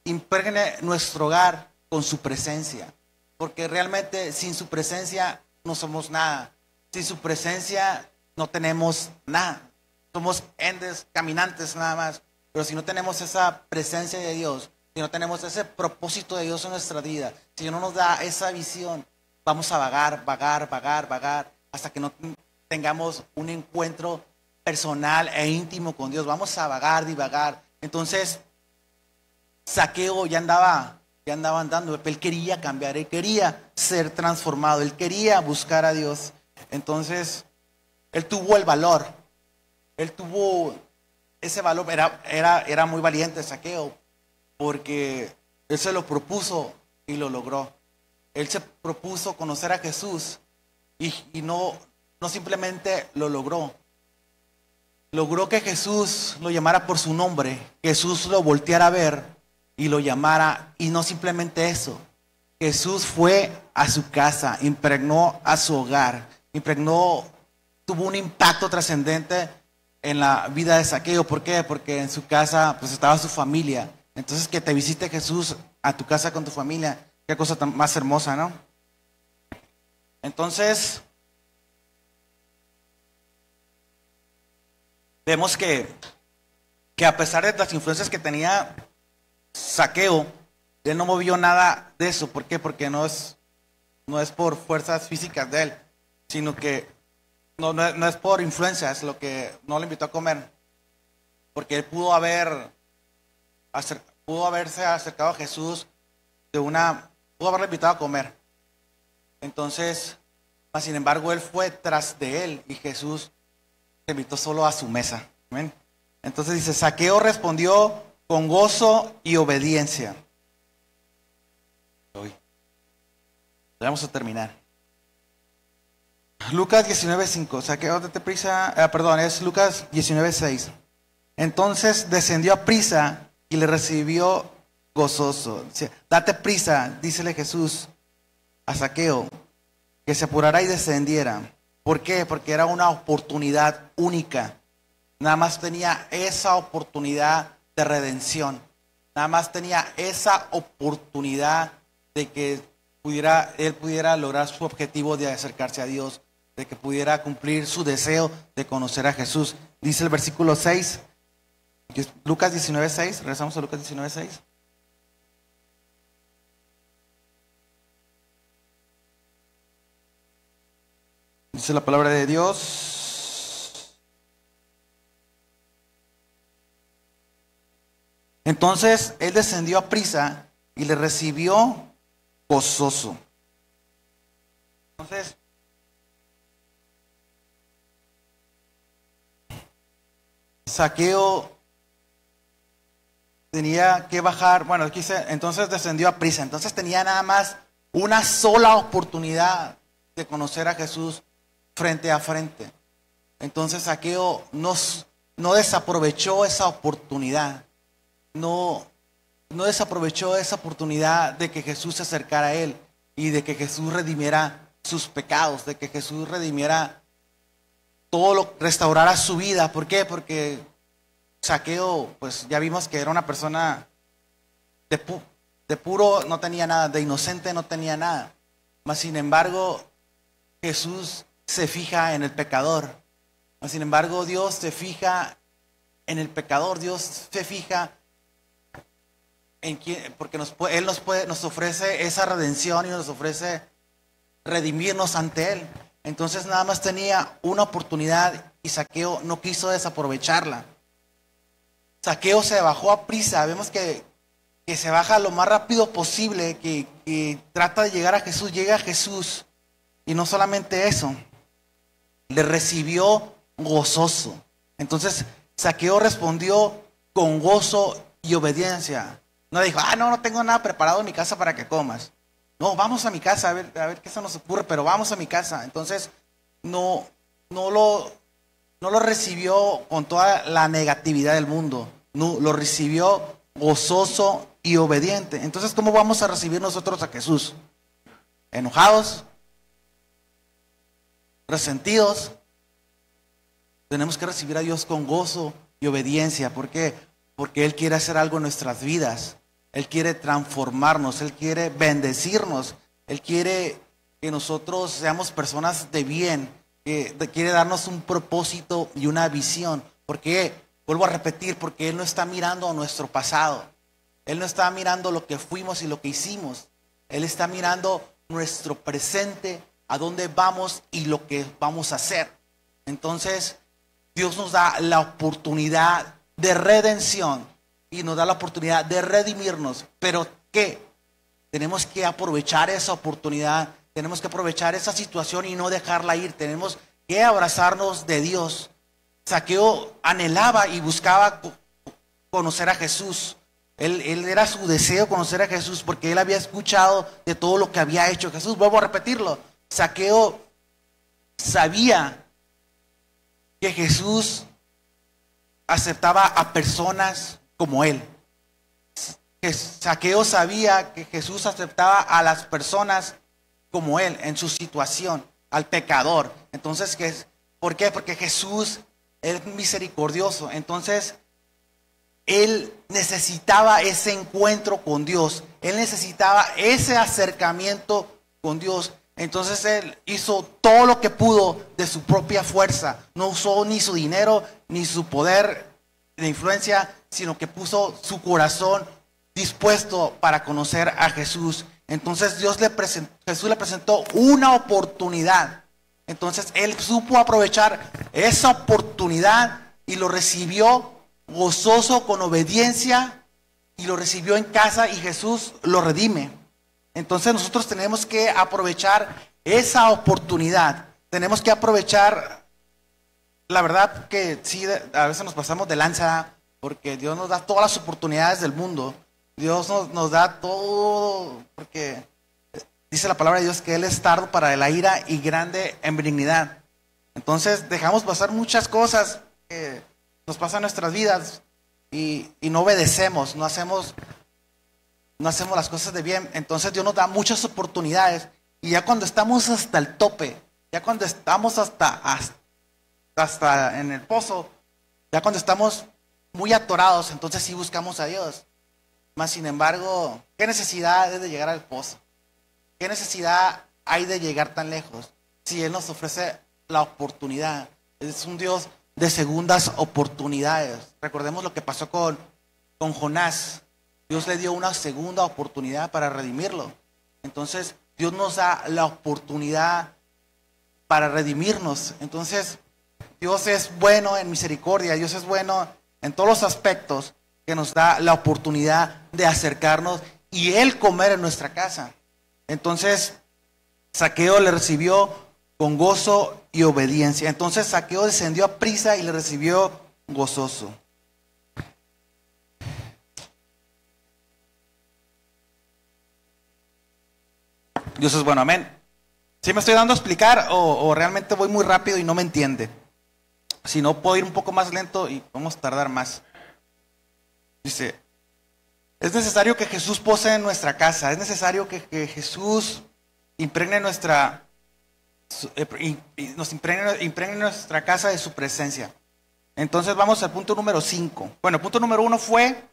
impregne nuestro hogar con su presencia. Porque realmente sin su presencia no somos nada. Sin su presencia no tenemos nada. Somos endes, caminantes nada más. Pero si no tenemos esa presencia de Dios, si no tenemos ese propósito de Dios en nuestra vida, si no nos da esa visión, vamos a vagar, hasta que no tengamos un encuentro personal e íntimo con Dios. Vamos a vagar. Entonces, Zaqueo ya andaba andando. Él quería cambiar, él quería ser transformado, él quería buscar a Dios. Entonces, él tuvo el valor. Él tuvo ese valor. Era muy valiente Zaqueo, porque él se lo propuso y lo logró. Él se propuso conocer a Jesús y no simplemente lo logró. Logró que Jesús lo llamara por su nombre, Jesús lo volteara a ver y lo llamara. Y no simplemente eso, Jesús fue a su casa, impregnó a su hogar, tuvo un impacto trascendente en la vida de Zaqueo. ¿Por qué? Porque en su casa pues estaba su familia. Entonces, que te visite Jesús a tu casa con tu familia, qué cosa tan más hermosa, ¿no? Entonces, vemos que a pesar de las influencias que tenía Zaqueo, él no movió nada de eso. ¿Por qué? Porque no es por fuerzas físicas de él, sino que no es por influencias lo que no le invitó a comer. porque él pudo haberse acercado a Jesús pudo haberle invitado a comer. Entonces, sin embargo, él fue tras de él y Jesús se invitó solo a su mesa. ¿Amén? Entonces dice, Zaqueo respondió con gozo y obediencia. Vamos a terminar. Lucas 19:5. Zaqueo, date prisa. Es Lucas 19:6. Entonces descendió a prisa y le recibió gozoso. Dice, date prisa, dícele Jesús a Zaqueo, que se apurara y descendiera. ¿Por qué? Porque era una oportunidad única. Nada más tenía esa oportunidad de redención. Nada más tenía esa oportunidad de que él pudiera lograr su objetivo de acercarse a Dios, de que pudiera cumplir su deseo de conocer a Jesús. Dice el versículo 6, Lucas 19:6, regresamos a Lucas 19:6. Dice la palabra de Dios. Entonces él descendió a prisa y le recibió gozoso. Entonces, Zaqueo tenía que bajar, entonces descendió a prisa, entonces tenía nada más una sola oportunidad de conocer a Jesús frente a frente. Entonces Zaqueo no desaprovechó esa oportunidad, no desaprovechó esa oportunidad de que Jesús se acercara a él y de que Jesús redimiera sus pecados, de que Jesús redimiera restaurara su vida. ¿Por qué? Porque Zaqueo, pues ya vimos que era una persona de puro no tenía nada, de inocente no tenía nada. Mas sin embargo, Jesús se fija en el pecador. Mas sin embargo, Dios se fija en el pecador. Dios se fija en quién, porque Él nos ofrece esa redención y nos ofrece redimirnos ante Él. Entonces nada más tenía una oportunidad y Zaqueo no quiso desaprovecharla. Zaqueo se bajó a prisa. Vemos que se baja lo más rápido posible, que trata de llegar a Jesús, llega a Jesús. Y no solamente eso, le recibió gozoso. Entonces Zaqueo respondió con gozo y obediencia. No dijo, no tengo nada preparado en mi casa para que comas. No, vamos a mi casa, a ver qué se nos ocurre, pero vamos a mi casa. Entonces no lo recibió con toda la negatividad del mundo. No, lo recibió gozoso y obediente. Entonces, ¿cómo vamos a recibir nosotros a Jesús? ¿Enojados? ¿Resentidos? Tenemos que recibir a Dios con gozo y obediencia. ¿Por qué? Porque Él quiere hacer algo en nuestras vidas. Él quiere transformarnos, Él quiere bendecirnos, Él quiere que nosotros seamos personas de bien, que quiere darnos un propósito y una visión. Porque, vuelvo a repetir, porque Él no está mirando a nuestro pasado, Él no está mirando lo que fuimos y lo que hicimos, Él está mirando nuestro presente, a dónde vamos y lo que vamos a hacer. Entonces, Dios nos da la oportunidad de redención y nos da la oportunidad de redimirnos. Pero ¿qué? Tenemos que aprovechar esa oportunidad, tenemos que aprovechar esa situación y no dejarla ir. Tenemos que abrazarnos de Dios. Zaqueo anhelaba y buscaba conocer a Jesús. Él era su deseo conocer a Jesús porque él había escuchado de todo lo que había hecho Jesús. Vuelvo a repetirlo. Zaqueo sabía que Jesús aceptaba a personas como él. Zaqueo sabía que Jesús aceptaba a las personas como él en su situación, al pecador. Entonces, ¿por qué? Porque Jesús es misericordioso. Entonces, él necesitaba ese encuentro con Dios. Él necesitaba ese acercamiento con Dios. Entonces él hizo todo lo que pudo de su propia fuerza. No usó ni su dinero, ni su poder de influencia, sino que puso su corazón dispuesto para conocer a Jesús. Entonces Jesús le presentó una oportunidad. Entonces él supo aprovechar esa oportunidad y lo recibió gozoso, con obediencia, y lo recibió en casa y Jesús lo redime. Entonces nosotros tenemos que aprovechar esa oportunidad. Tenemos que aprovechar, la verdad que sí, a veces nos pasamos de lanza, porque Dios nos da todas las oportunidades del mundo. Dios nos da todo, porque dice la palabra de Dios que Él es tardo para la ira y grande en benignidad. Entonces dejamos pasar muchas cosas que nos pasan en nuestras vidas y no obedecemos, no hacemos las cosas de bien. Entonces Dios nos da muchas oportunidades y ya cuando estamos hasta el tope, ya cuando estamos hasta en el pozo, ya cuando estamos muy atorados, entonces sí buscamos a Dios. Mas sin embargo, ¿qué necesidad es de llegar al pozo? ¿Qué necesidad hay de llegar tan lejos? Si Él nos ofrece la oportunidad. Es un Dios de segundas oportunidades. Recordemos lo que pasó con Jonás. Dios le dio una segunda oportunidad para redimirlo. Entonces, Dios nos da la oportunidad para redimirnos. Entonces, Dios es bueno en misericordia. Dios es bueno en todos los aspectos, que nos da la oportunidad de acercarnos y Él comer en nuestra casa. Entonces, Zaqueo le recibió con gozo y obediencia. Entonces Zaqueo descendió a prisa y le recibió gozoso. Dios es bueno, amén. ¿Sí me estoy dando a explicar o realmente voy muy rápido y no me entiende? Si no, puedo ir un poco más lento y vamos a tardar más. Dice, es necesario que Jesús pose en nuestra casa, es necesario que Jesús impregne nos impregne nuestra casa de su presencia. Entonces vamos al punto número 5. Bueno, el punto número 1 fue,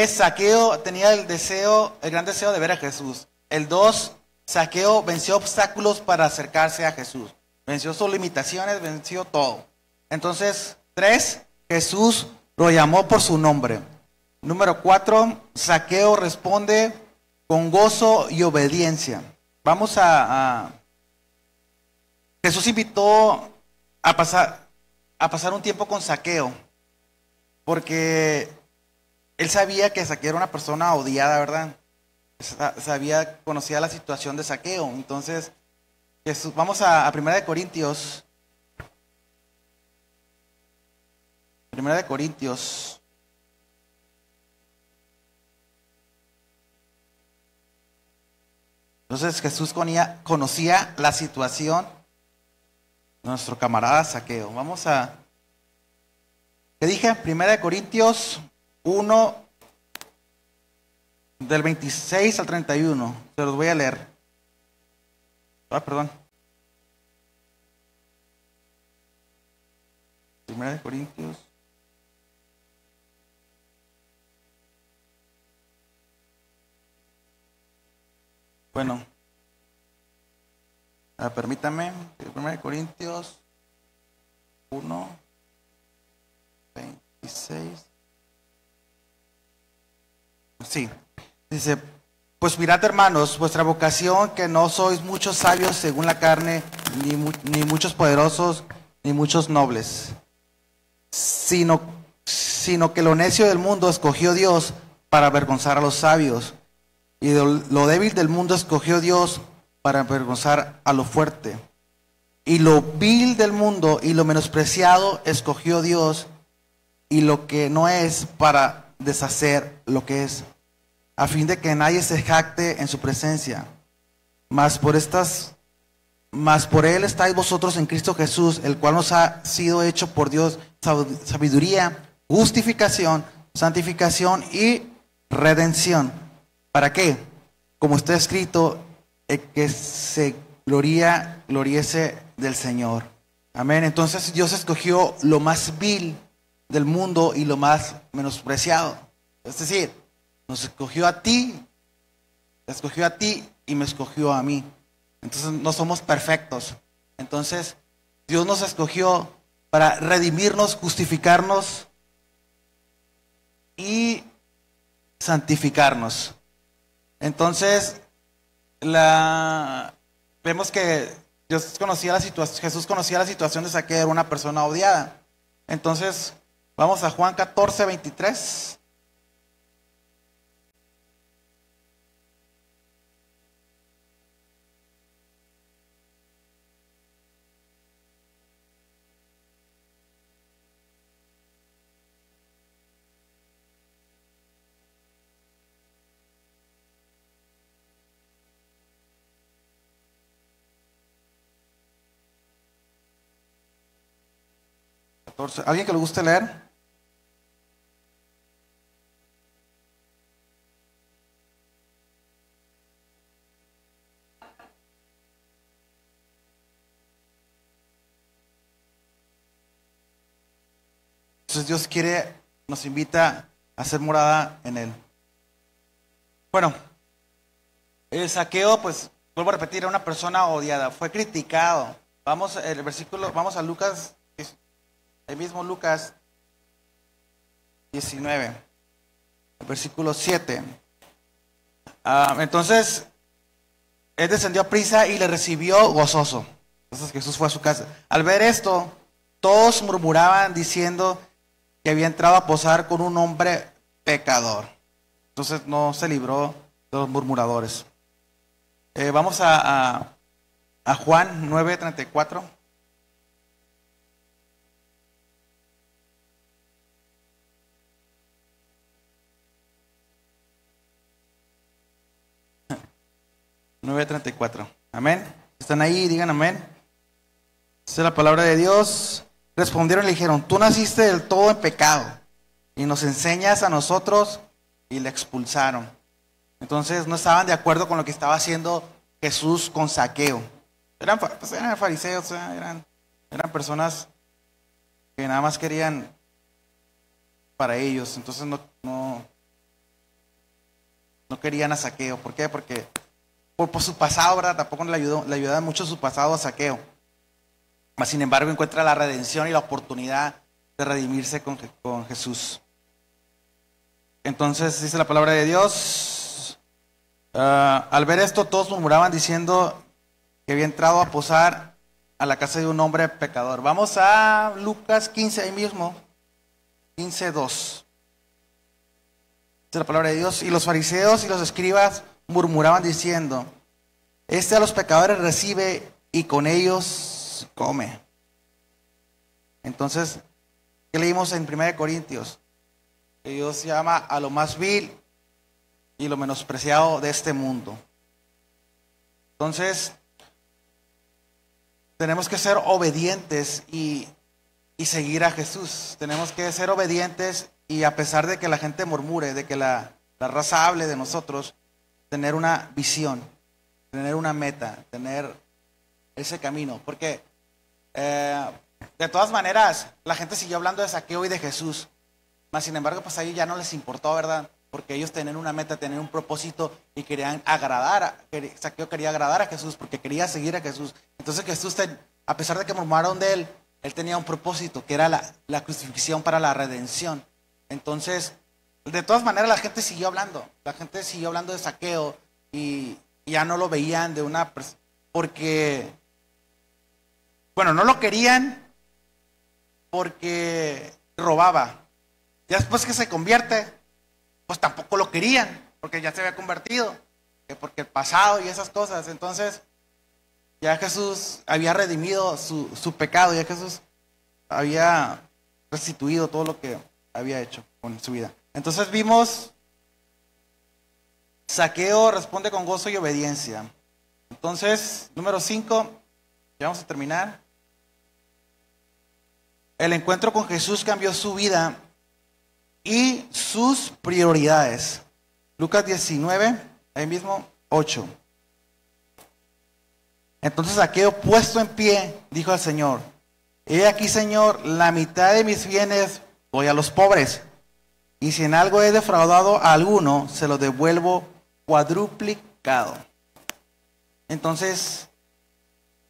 Zaqueo tenía el gran deseo de ver a Jesús. El 2, Zaqueo venció obstáculos para acercarse a Jesús. Venció sus limitaciones, venció todo. Entonces, 3, Jesús lo llamó por su nombre. Número 4, Zaqueo responde con gozo y obediencia. Vamos Jesús invitó a pasar un tiempo con Zaqueo, porque él sabía que Zaqueo era una persona odiada, ¿verdad? Conocía la situación de Zaqueo. Entonces, Jesús, vamos a 1 Corintios. 1 Corintios. Entonces Jesús conocía la situación de nuestro camarada Zaqueo. Vamos a... ¿Qué dije? 1 Corintios 1, del 26 al 31. Se los voy a leer. Perdón. 1 Corintios. Bueno, permítame, 1 Corintios 1, 26. Sí, dice, pues mirad, hermanos, vuestra vocación, que no sois muchos sabios según la carne, ni muchos poderosos, ni muchos nobles, sino que lo necio del mundo escogió Dios para avergonzar a los sabios. Y lo débil del mundo escogió Dios para avergonzar a lo fuerte. Y lo vil del mundo y lo menospreciado escogió Dios, y lo que no es, para deshacer lo que es, a fin de que nadie se jacte en su presencia. Mas por Él estáis vosotros en Cristo Jesús, el cual nos ha sido hecho por Dios sabiduría, justificación, santificación y redención. ¿Para qué? Como está escrito, el que se gloriese del Señor. Amén. Entonces Dios escogió lo más vil del mundo y lo más menospreciado. Es decir, nos escogió a ti, y me escogió a mí. Entonces no somos perfectos. Entonces Dios nos escogió para redimirnos, justificarnos y santificarnos. Entonces, vemos que Jesús conocía la situación de Zaqueo, era una persona odiada. Entonces, vamos a Juan 14, 23. ¿Alguien que le guste leer? Entonces Dios nos invita a hacer morada en él. Bueno, el Zaqueo, pues, vuelvo a repetir, era una persona odiada, fue criticado. Vamos a Lucas, el mismo Lucas 19, el versículo 7. Entonces, él descendió a prisa y le recibió gozoso. Entonces Jesús fue a su casa. Al ver esto, todos murmuraban diciendo que había entrado a posar con un hombre pecador. Entonces no se libró de los murmuradores. Vamos a Juan 9:34. Amén. ¿Están ahí? Digan amén. Esta es la palabra de Dios. Respondieron y le dijeron: tú naciste del todo en pecado y nos enseñas a nosotros. Y le expulsaron. Entonces no estaban de acuerdo con lo que estaba haciendo Jesús con Zaqueo. Eran fariseos, eran personas que nada más querían para ellos. Entonces no querían a Zaqueo. ¿Por qué? Porque por su pasado, ¿verdad? Tampoco le ayudaba mucho su pasado a Zaqueo. Mas sin embargo encuentra la redención y la oportunidad de redimirse con Jesús. Entonces dice la palabra de Dios. Al ver esto, todos murmuraban diciendo que había entrado a posar a la casa de un hombre pecador. Vamos a Lucas 15, ahí mismo, 15:2. Dice la palabra de Dios: y los fariseos y los escribas murmuraban diciendo: este a los pecadores recibe y con ellos come. Entonces, ¿qué leímos en 1 Corintios? Que Dios llama a lo más vil y lo menospreciado de este mundo. Entonces, tenemos que ser obedientes y seguir a Jesús. Tenemos que ser obedientes y, a pesar de que la gente murmure, de que la raza hable de nosotros, tener una visión, tener una meta, tener ese camino. Porque de todas maneras la gente siguió hablando de Zaqueo y de Jesús. Mas sin embargo, pues a ellos ya no les importó, ¿verdad? Porque ellos tenían una meta, tenían un propósito y querían Zaqueo quería agradar a Jesús porque quería seguir a Jesús. Entonces Jesús, a pesar de que murmuraron de él tenía un propósito, que era la crucifixión para la redención. Entonces, de todas maneras la gente siguió hablando. La gente siguió hablando de Zaqueo y ya no lo veían de una persona. Porque, bueno, no lo querían porque robaba. Ya después que se convierte, pues tampoco lo querían, porque ya se había convertido, porque el pasado y esas cosas. Entonces, ya Jesús había redimido su pecado, ya Jesús había restituido todo lo que había hecho con su vida. Entonces vimos, Zaqueo responde con gozo y obediencia. Entonces, número 5, ya vamos a terminar. El encuentro con Jesús cambió su vida y sus prioridades. Lucas 19, ahí mismo, 8. Entonces Zaqueo, puesto en pie, dijo al Señor: he aquí, Señor, la mitad de mis bienes doy a los pobres, y si en algo he defraudado a alguno, se lo devuelvo cuadruplicado. Entonces,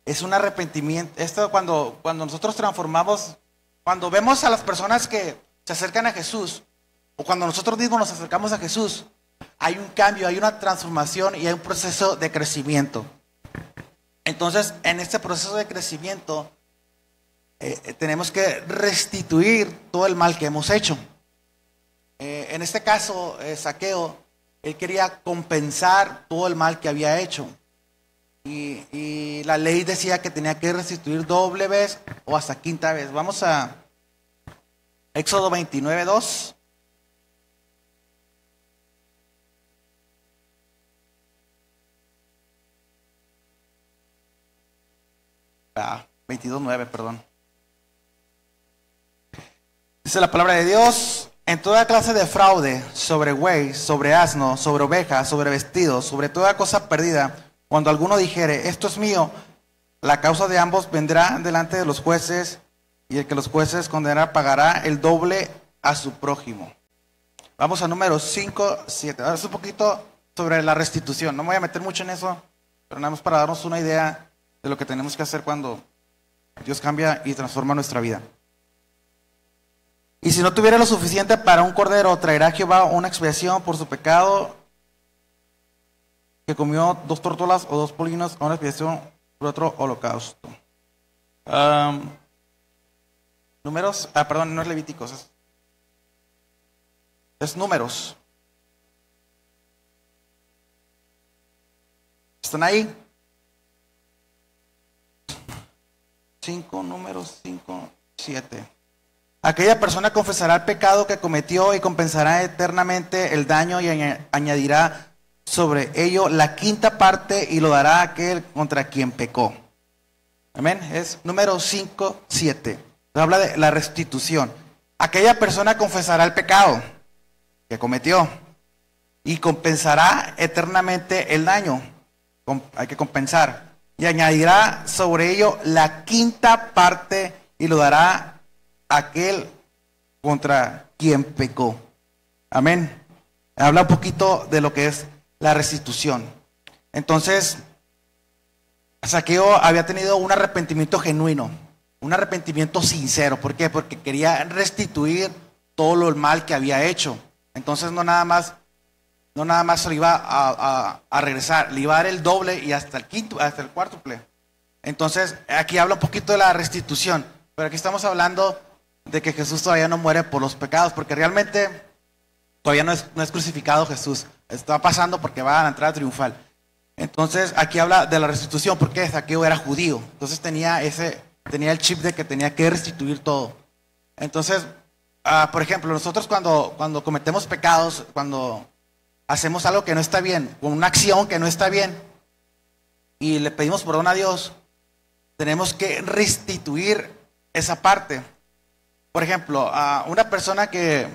es un arrepentimiento. Esto cuando nosotros transformamos, cuando vemos a las personas que se acercan a Jesús, o cuando nosotros mismos nos acercamos a Jesús, hay un cambio, hay una transformación y hay un proceso de crecimiento. Entonces, en este proceso de crecimiento, tenemos que restituir todo el mal que hemos hecho. En este caso, Zaqueo, él quería compensar todo el mal que había hecho. Y la ley decía que tenía que restituir doble vez o hasta quinta vez. Vamos a Éxodo 29:2. 22:9, perdón. Dice la palabra de Dios: en toda clase de fraude, sobre buey, sobre asno, sobre oveja, sobre vestido, sobre toda cosa perdida, cuando alguno dijere, esto es mío, la causa de ambos vendrá delante de los jueces, y el que los jueces condenará pagará el doble a su prójimo. Vamos a Números 5:7. Ahora es un poquito sobre la restitución. No me voy a meter mucho en eso, pero nada más para darnos una idea de lo que tenemos que hacer cuando Dios cambia y transforma nuestra vida. Y si no tuviera lo suficiente para un cordero, traerá a Jehová una expiación por su pecado, que comió 2 tórtolas o 2 polinos, a una expiación por otro holocausto. Números, perdón, no es Levíticos, es Números. ¿Están ahí? Números 5:7. Aquella persona confesará el pecado que cometió y compensará eternamente el daño y añadirá sobre ello la quinta parte y lo dará a aquel contra quien pecó. Amén. Es Números 5:7. Habla de la restitución. Aquella persona confesará el pecado que cometió y compensará eternamente el daño. Hay que compensar. Y añadirá sobre ello la quinta parte y lo dará a aquel contra quien pecó. Amén. Habla un poquito de lo que es la restitución. Entonces, Zaqueo había tenido un arrepentimiento genuino, un arrepentimiento sincero. ¿Por qué? Porque quería restituir todo lo mal que había hecho. Entonces no nada más se le iba a regresar, le iba a dar el doble y hasta el cuádruple. Entonces aquí habla un poquito de la restitución, pero aquí estamos hablando de que Jesús todavía no muere por los pecados, porque realmente todavía no es crucificado Jesús. Está pasando porque va a la entrada triunfal. Entonces aquí habla de la restitución, porque Zaqueo era judío, entonces tenía el chip de que tenía que restituir todo. Entonces, por ejemplo, nosotros cuando cometemos pecados, cuando hacemos algo que no está bien, con una acción que no está bien, y le pedimos perdón a Dios, tenemos que restituir esa parte. Por ejemplo, a una persona que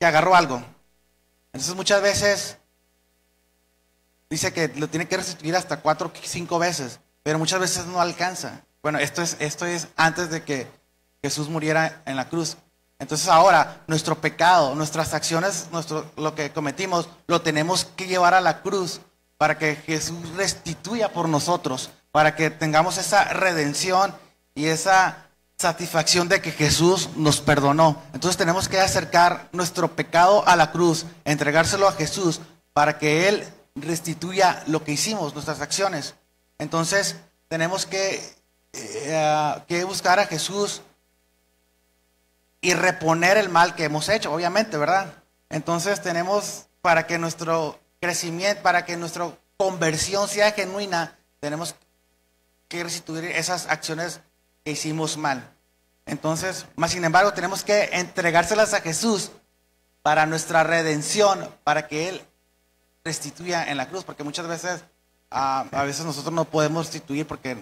agarró algo, entonces muchas veces dice que lo tiene que restituir hasta 4 o 5 veces, pero muchas veces no alcanza. Bueno, esto es antes de que Jesús muriera en la cruz. Entonces ahora nuestro pecado, nuestras acciones, lo que cometimos, lo tenemos que llevar a la cruz para que Jesús restituya por nosotros, para que tengamos esa redención y esa satisfacción de que Jesús nos perdonó. Entonces tenemos que acercar nuestro pecado a la cruz, entregárselo a Jesús para que Él restituya lo que hicimos, nuestras acciones. Entonces tenemos que buscar a Jesús y reponer el mal que hemos hecho, obviamente, ¿verdad? Entonces tenemos, para que nuestro crecimiento, para que nuestra conversión sea genuina, tenemos que restituir esas acciones que hicimos mal. Entonces, más sin embargo, tenemos que entregárselas a Jesús para nuestra redención, para que Él restituya en la cruz, porque muchas veces, a veces nosotros no podemos restituir porque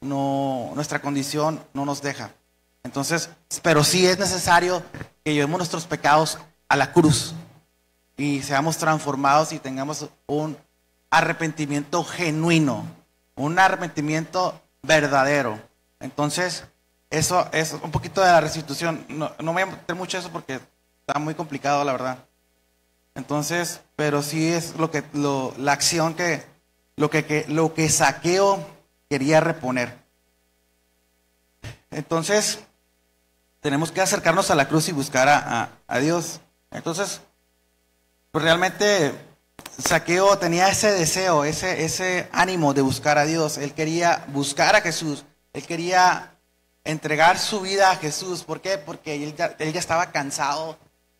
nuestra condición no nos deja. Entonces, pero sí es necesario que llevemos nuestros pecados a la cruz y seamos transformados y tengamos un arrepentimiento genuino, un arrepentimiento verdadero. Entonces, eso es un poquito de la restitución. No me voy a meter mucho eso porque está muy complicado, la verdad. Entonces, pero sí es la acción lo que Zaqueo quería reponer. Entonces, tenemos que acercarnos a la cruz y buscar a Dios. Entonces, pues realmente Zaqueo tenía ese deseo, ese ánimo de buscar a Dios. Él quería buscar a Jesús. Él quería entregar su vida a Jesús. ¿Por qué? Porque él ya estaba cansado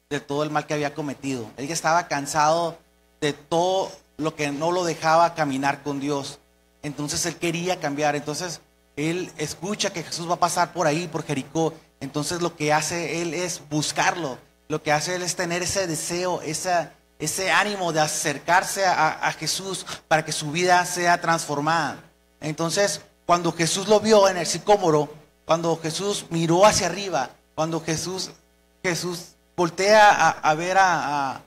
de todo el mal que había cometido. Él ya estaba cansado de todo lo que no lo dejaba caminar con Dios. Entonces él quería cambiar. Entonces él escucha que Jesús va a pasar por ahí, por Jericó. Entonces lo que hace él es buscarlo. Lo que hace él es tener ese deseo, ese ánimo de acercarse a Jesús para que su vida sea transformada. Entonces, cuando Jesús lo vio en el sicómoro, cuando Jesús miró hacia arriba, cuando Jesús voltea a ver a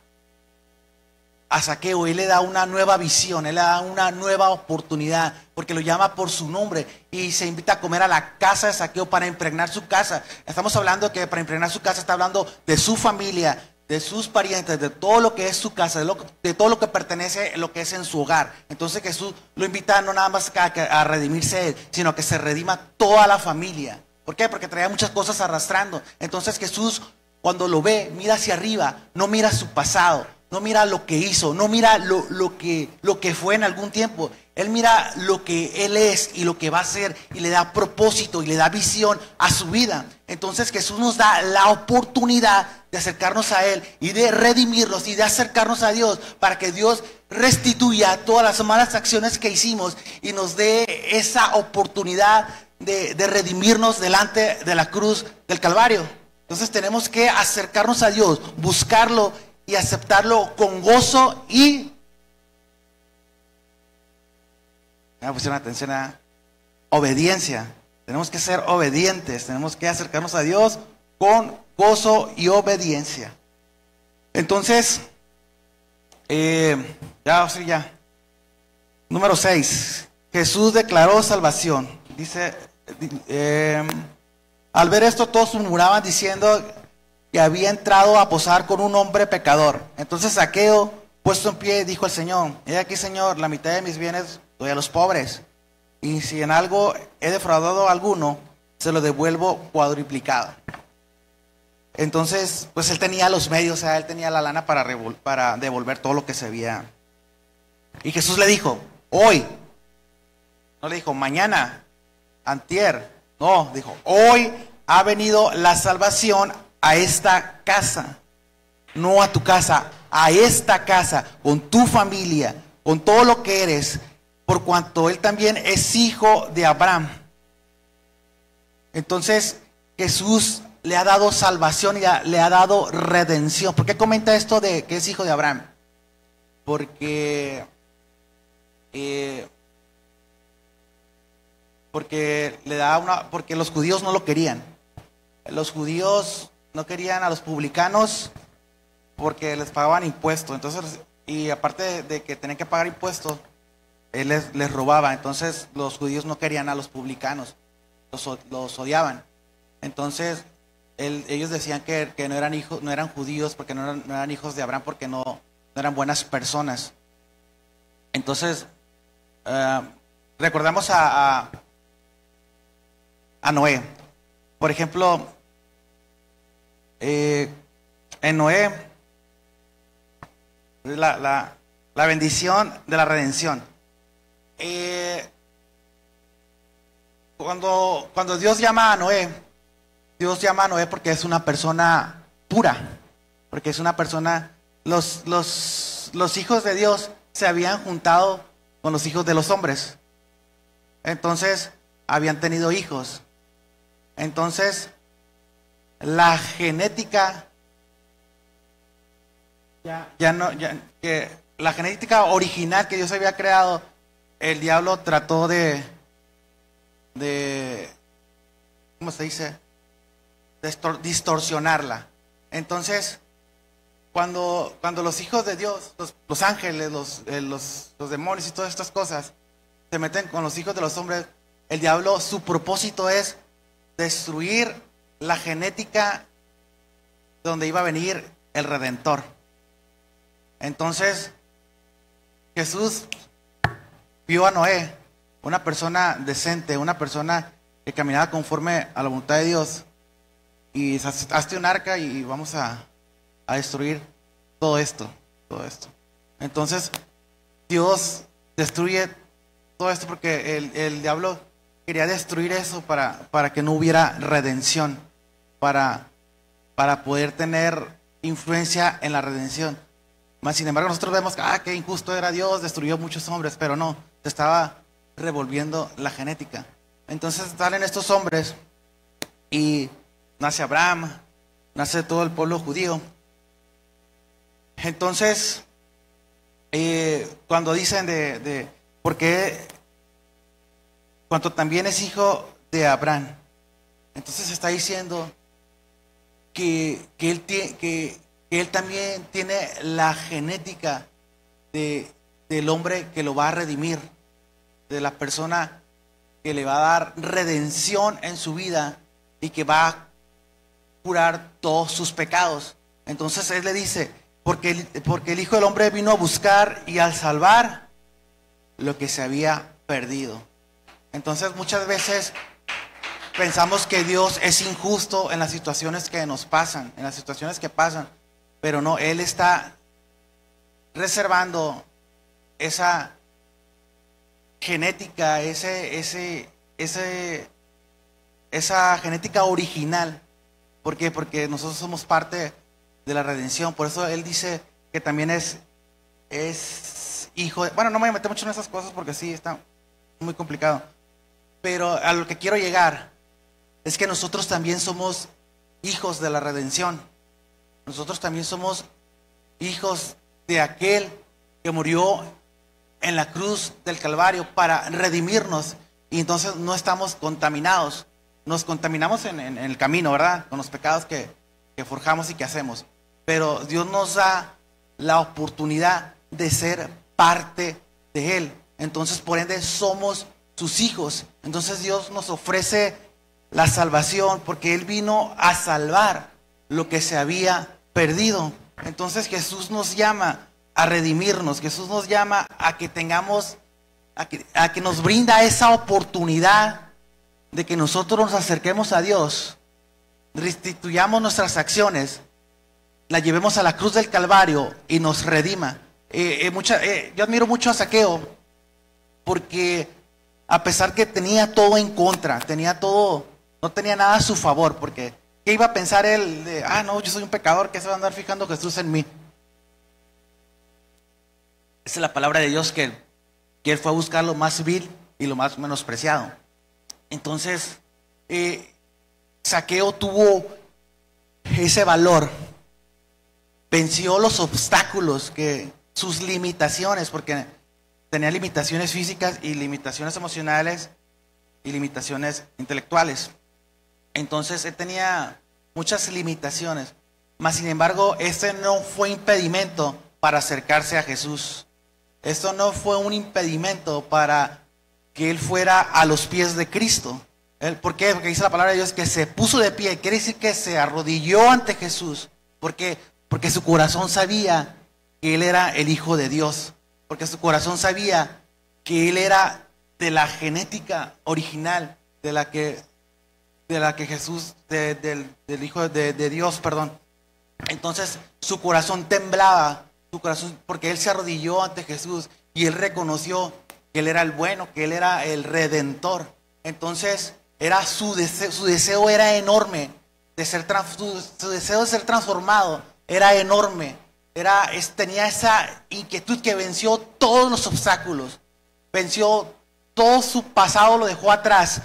Zaqueo, él le da una nueva visión, él le da una nueva oportunidad, porque lo llama por su nombre y se invita a comer a la casa de Zaqueo para impregnar su casa. Estamos hablando que para impregnar su casa está hablando de su familia, de sus parientes, de todo lo que es su casa, de todo lo que pertenece, lo que es en su hogar. Entonces Jesús lo invita no nada más a redimirse él, sino a que se redima toda la familia. ¿Por qué? Porque traía muchas cosas arrastrando. Entonces Jesús, cuando lo ve, mira hacia arriba, no mira su pasado, no mira lo que hizo, no mira lo que fue en algún tiempo. Él mira lo que Él es y lo que va a ser, y le da propósito y le da visión a su vida. Entonces Jesús nos da la oportunidad de acercarnos a Él y de redimirnos y de acercarnos a Dios, para que Dios restituya todas las malas acciones que hicimos y nos dé esa oportunidad de redimirnos delante de la cruz del Calvario. Entonces tenemos que acercarnos a Dios, buscarlo y aceptarlo con gozo y... Me pusieron atención a obediencia. Tenemos que ser obedientes, tenemos que acercarnos a Dios con gozo y obediencia. Entonces, ya. Número 6. Jesús declaró salvación. Dice, al ver esto todos murmuraban diciendo que había entrado a posar con un hombre pecador. Entonces Zaqueo, puesto en pie, dijo al Señor: he aquí, Señor, la mitad de mis bienes doy a los pobres, y si en algo he defraudado a alguno, se lo devuelvo cuadruplicado. Entonces, pues él tenía los medios, o sea, él tenía la lana para devolver todo lo que se había. Y Jesús le dijo: hoy. No le dijo mañana, antier. No, dijo: hoy ha venido la salvación a esta casa. No a tu casa, a esta casa, con tu familia, con todo lo que eres, por cuanto él también es hijo de Abraham. Entonces Jesús le ha dado salvación y le ha dado redención. ¿Por qué comenta esto de que es hijo de Abraham? Porque porque los judíos no lo querían. Los judíos no querían a los publicanos porque les pagaban impuestos. Entonces, y aparte de que tenían que pagar impuestos, él les robaba. Entonces los judíos no querían a los publicanos, los odiaban. Entonces ellos decían que no eran judíos porque no eran hijos de Abraham, porque no eran buenas personas. Entonces recordamos a Noé. Por ejemplo, en Noé, la bendición de la redención. Cuando Dios llama a Noé, Dios llama a Noé porque es una persona pura, porque es una persona... Los hijos de Dios se habían juntado con los hijos de los hombres. Entonces habían tenido hijos. Entonces la genética la genética original que Dios había creado, el diablo trató de ¿cómo se dice? Distorsionarla. Entonces, cuando los hijos de Dios, los ángeles, los demonios y todas estas cosas se meten con los hijos de los hombres, el diablo, su propósito es destruir la genética donde iba a venir el Redentor. Entonces Jesús vio a Noé, una persona decente, una persona que caminaba conforme a la voluntad de Dios, y hazte un arca y vamos a destruir todo esto. Entonces Dios destruye todo esto porque el diablo quería destruir eso para que no hubiera redención, para poder tener influencia en la redención. Mas sin embargo nosotros vemos que qué injusto era Dios, destruyó muchos hombres, pero no, se estaba revolviendo la genética. Entonces salen estos hombres y nace Abraham, nace todo el pueblo judío. Entonces, cuando dicen porque cuanto también es hijo de Abraham, entonces está diciendo que él también tiene la genética del hombre que lo va a redimir, de la persona que le va a dar redención en su vida y que va a curar todos sus pecados. Entonces él le dice, porque el Hijo del Hombre vino a buscar y a salvar lo que se había perdido. Entonces muchas veces pensamos que Dios es injusto en las situaciones que nos pasan, en las situaciones que pasan, pero no, Él está reservando esa genética, esa genética original. ¿Por qué? Porque nosotros somos parte de la redención. Por eso Él dice que también es hijo de... Bueno, no me voy a meter mucho en esas cosas porque sí, está muy complicado. Pero a lo que quiero llegar es que nosotros también somos hijos de la redención. Nosotros también somos hijos de aquel que murió en la cruz del Calvario para redimirnos. Y entonces no estamos contaminados. Nos contaminamos en el camino, ¿verdad? Con los pecados que forjamos y que hacemos. Pero Dios nos da la oportunidad de ser parte de Él. Entonces, por ende, somos sus hijos. Entonces Dios nos ofrece la salvación porque Él vino a salvar lo que se había perdido. Entonces Jesús nos llama a redimirnos. Jesús nos llama a que tengamos, a que nos brinda esa oportunidad de que nosotros nos acerquemos a Dios, restituyamos nuestras acciones, la llevemos a la cruz del Calvario y nos redima. Yo admiro mucho a Zaqueo porque a pesar que tenía todo en contra, tenía todo, no tenía nada a su favor, porque ¿qué iba a pensar él? No, yo soy un pecador, ¿qué se va a andar fijando Jesús en mí? Esa es la palabra de Dios, que él fue a buscar lo más vil y lo más menospreciado. Entonces, Zaqueo tuvo ese valor, venció los obstáculos, sus limitaciones, porque tenía limitaciones físicas y limitaciones emocionales y limitaciones intelectuales. Entonces él tenía muchas limitaciones, mas sin embargo este no fue impedimento para acercarse a Jesús. Esto no fue un impedimento para que él fuera a los pies de Cristo. ¿Por qué? Porque dice la palabra de Dios que se puso de pie, quiere decir que se arrodilló ante Jesús. ¿Por qué? Porque su corazón sabía que él era el Hijo de Dios, porque su corazón sabía que él era de la genética original de la que Jesús, del Hijo de Dios, perdón. Entonces su corazón temblaba, porque él se arrodilló ante Jesús y él reconoció que él era el bueno, que él era el redentor. Entonces era su deseo era enorme de su deseo de ser transformado era enorme. Tenía esa inquietud que venció todos los obstáculos, venció todo su pasado, lo dejó atrás,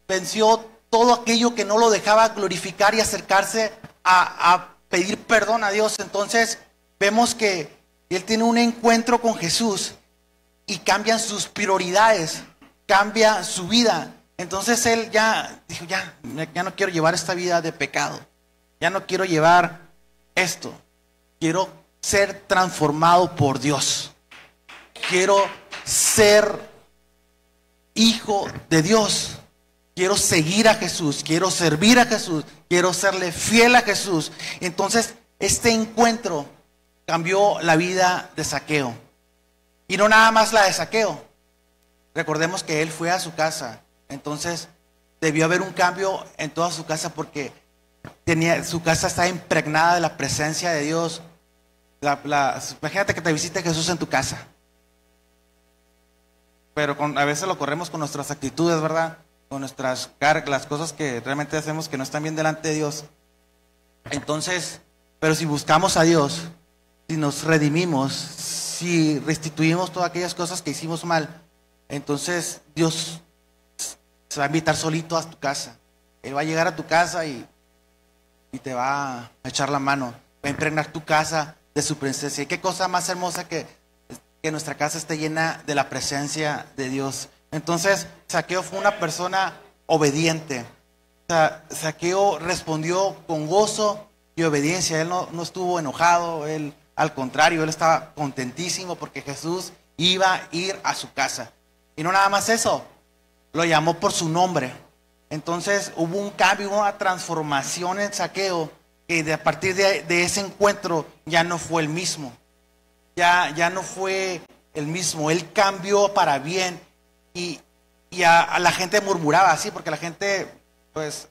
venció todo aquello que no lo dejaba glorificar y acercarse a pedir perdón a Dios. Entonces vemos que él tiene un encuentro con Jesús y cambian sus prioridades, cambia su vida. Entonces él ya dijo, ya no quiero llevar esta vida de pecado, ya no quiero llevar esto, quiero ser transformado por Dios, quiero ser hijo de Dios, quiero seguir a Jesús, quiero servir a Jesús, quiero serle fiel a Jesús. Entonces este encuentro cambió la vida de Zaqueo, y no nada más la de Zaqueo. Recordemos que él fue a su casa, entonces debió haber un cambio en toda su casa, porque su casa estaba impregnada de la presencia de Dios. Imagínate que te visite Jesús en tu casa, pero a veces lo corremos con nuestras actitudes, ¿verdad? con nuestras cargas, las cosas que realmente hacemos que no están bien delante de Dios. Entonces, pero si buscamos a Dios, si nos redimimos, si restituimos todas aquellas cosas que hicimos mal, entonces Dios se va a invitar solito a tu casa. Él va a llegar a tu casa y te va a echar la mano, va a impregnar tu casa de su presencia. Y qué cosa más hermosa que nuestra casa esté llena de la presencia de Dios. Entonces, Zaqueo fue una persona obediente. Zaqueo respondió con gozo y obediencia. Él no estuvo enojado, él, al contrario, él estaba contentísimo porque Jesús iba a ir a su casa. Y no nada más eso, lo llamó por su nombre. Entonces hubo un cambio, hubo una transformación en Zaqueo, que a partir de ese encuentro ya no fue el mismo. Ya no fue el mismo. Él cambió para bien. Y a la gente murmuraba así, porque la gente, pues,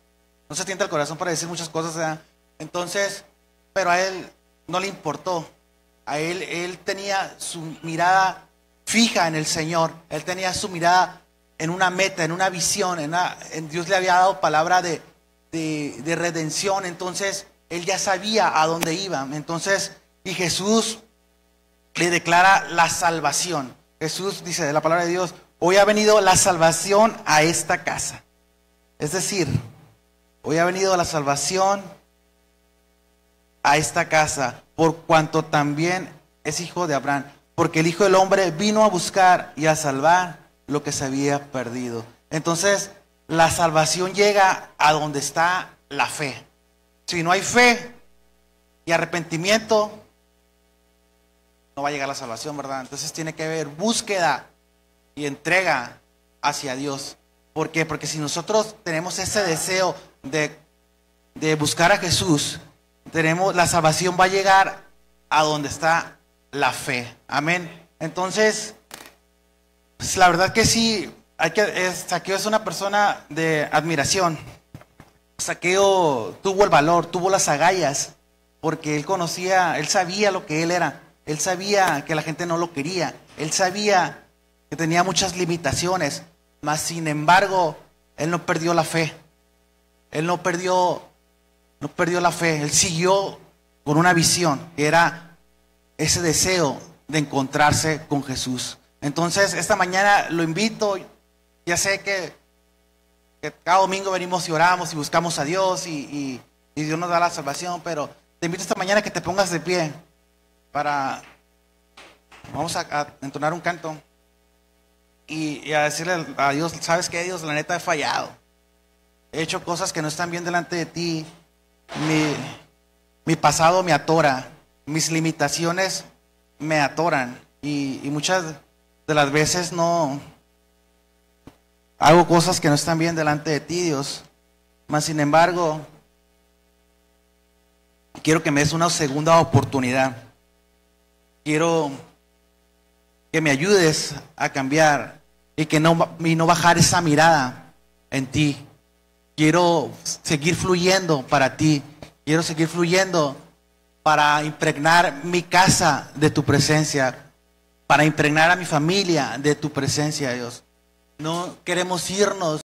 no se tienta el corazón para decir muchas cosas, ¿verdad? Entonces, pero a él no le importó. A él tenía su mirada fija en el Señor. Él tenía su mirada en una meta, en una visión. En Dios le había dado palabra de redención. Entonces, él ya sabía a dónde iba. Entonces, y Jesús le declara la salvación. Jesús dice de la palabra de Dios: hoy ha venido la salvación a esta casa. Es decir, hoy ha venido la salvación a esta casa, por cuanto también es hijo de Abraham. Porque el Hijo del Hombre vino a buscar y a salvar lo que se había perdido. Entonces, la salvación llega a donde está la fe. Si no hay fe y arrepentimiento, no va a llegar la salvación, ¿verdad? Entonces tiene que haber búsqueda y entrega hacia Dios. ¿Por qué? Porque si nosotros tenemos ese deseo de buscar a Jesús, la salvación va a llegar a donde está la fe. Amén. Entonces, pues la verdad que sí, Zaqueo es una persona de admiración. Zaqueo tuvo el valor, tuvo las agallas, porque él sabía lo que él era. Él sabía que la gente no lo quería. Él sabía que tenía muchas limitaciones, mas sin embargo, él no perdió la fe. Él no perdió la fe. Él siguió con una visión, que era ese deseo de encontrarse con Jesús. Entonces, esta mañana lo invito. Ya sé que cada domingo venimos y oramos y buscamos a Dios y Dios nos da la salvación, pero te invito esta mañana a que te pongas de pie vamos a entonar un canto y a decirle a Dios: ¿sabes qué, Dios? La neta he fallado. He hecho cosas que no están bien delante de ti. Mi pasado me atora. Mis limitaciones me atoran. Y muchas de las veces no hago cosas que no están bien delante de ti, Dios. Mas sin embargo, quiero que me des una segunda oportunidad. Quiero que me ayudes a cambiar y no bajar esa mirada en ti. Quiero seguir fluyendo para ti. Quiero seguir fluyendo para impregnar mi casa de tu presencia, para impregnar a mi familia de tu presencia, Dios. No queremos irnos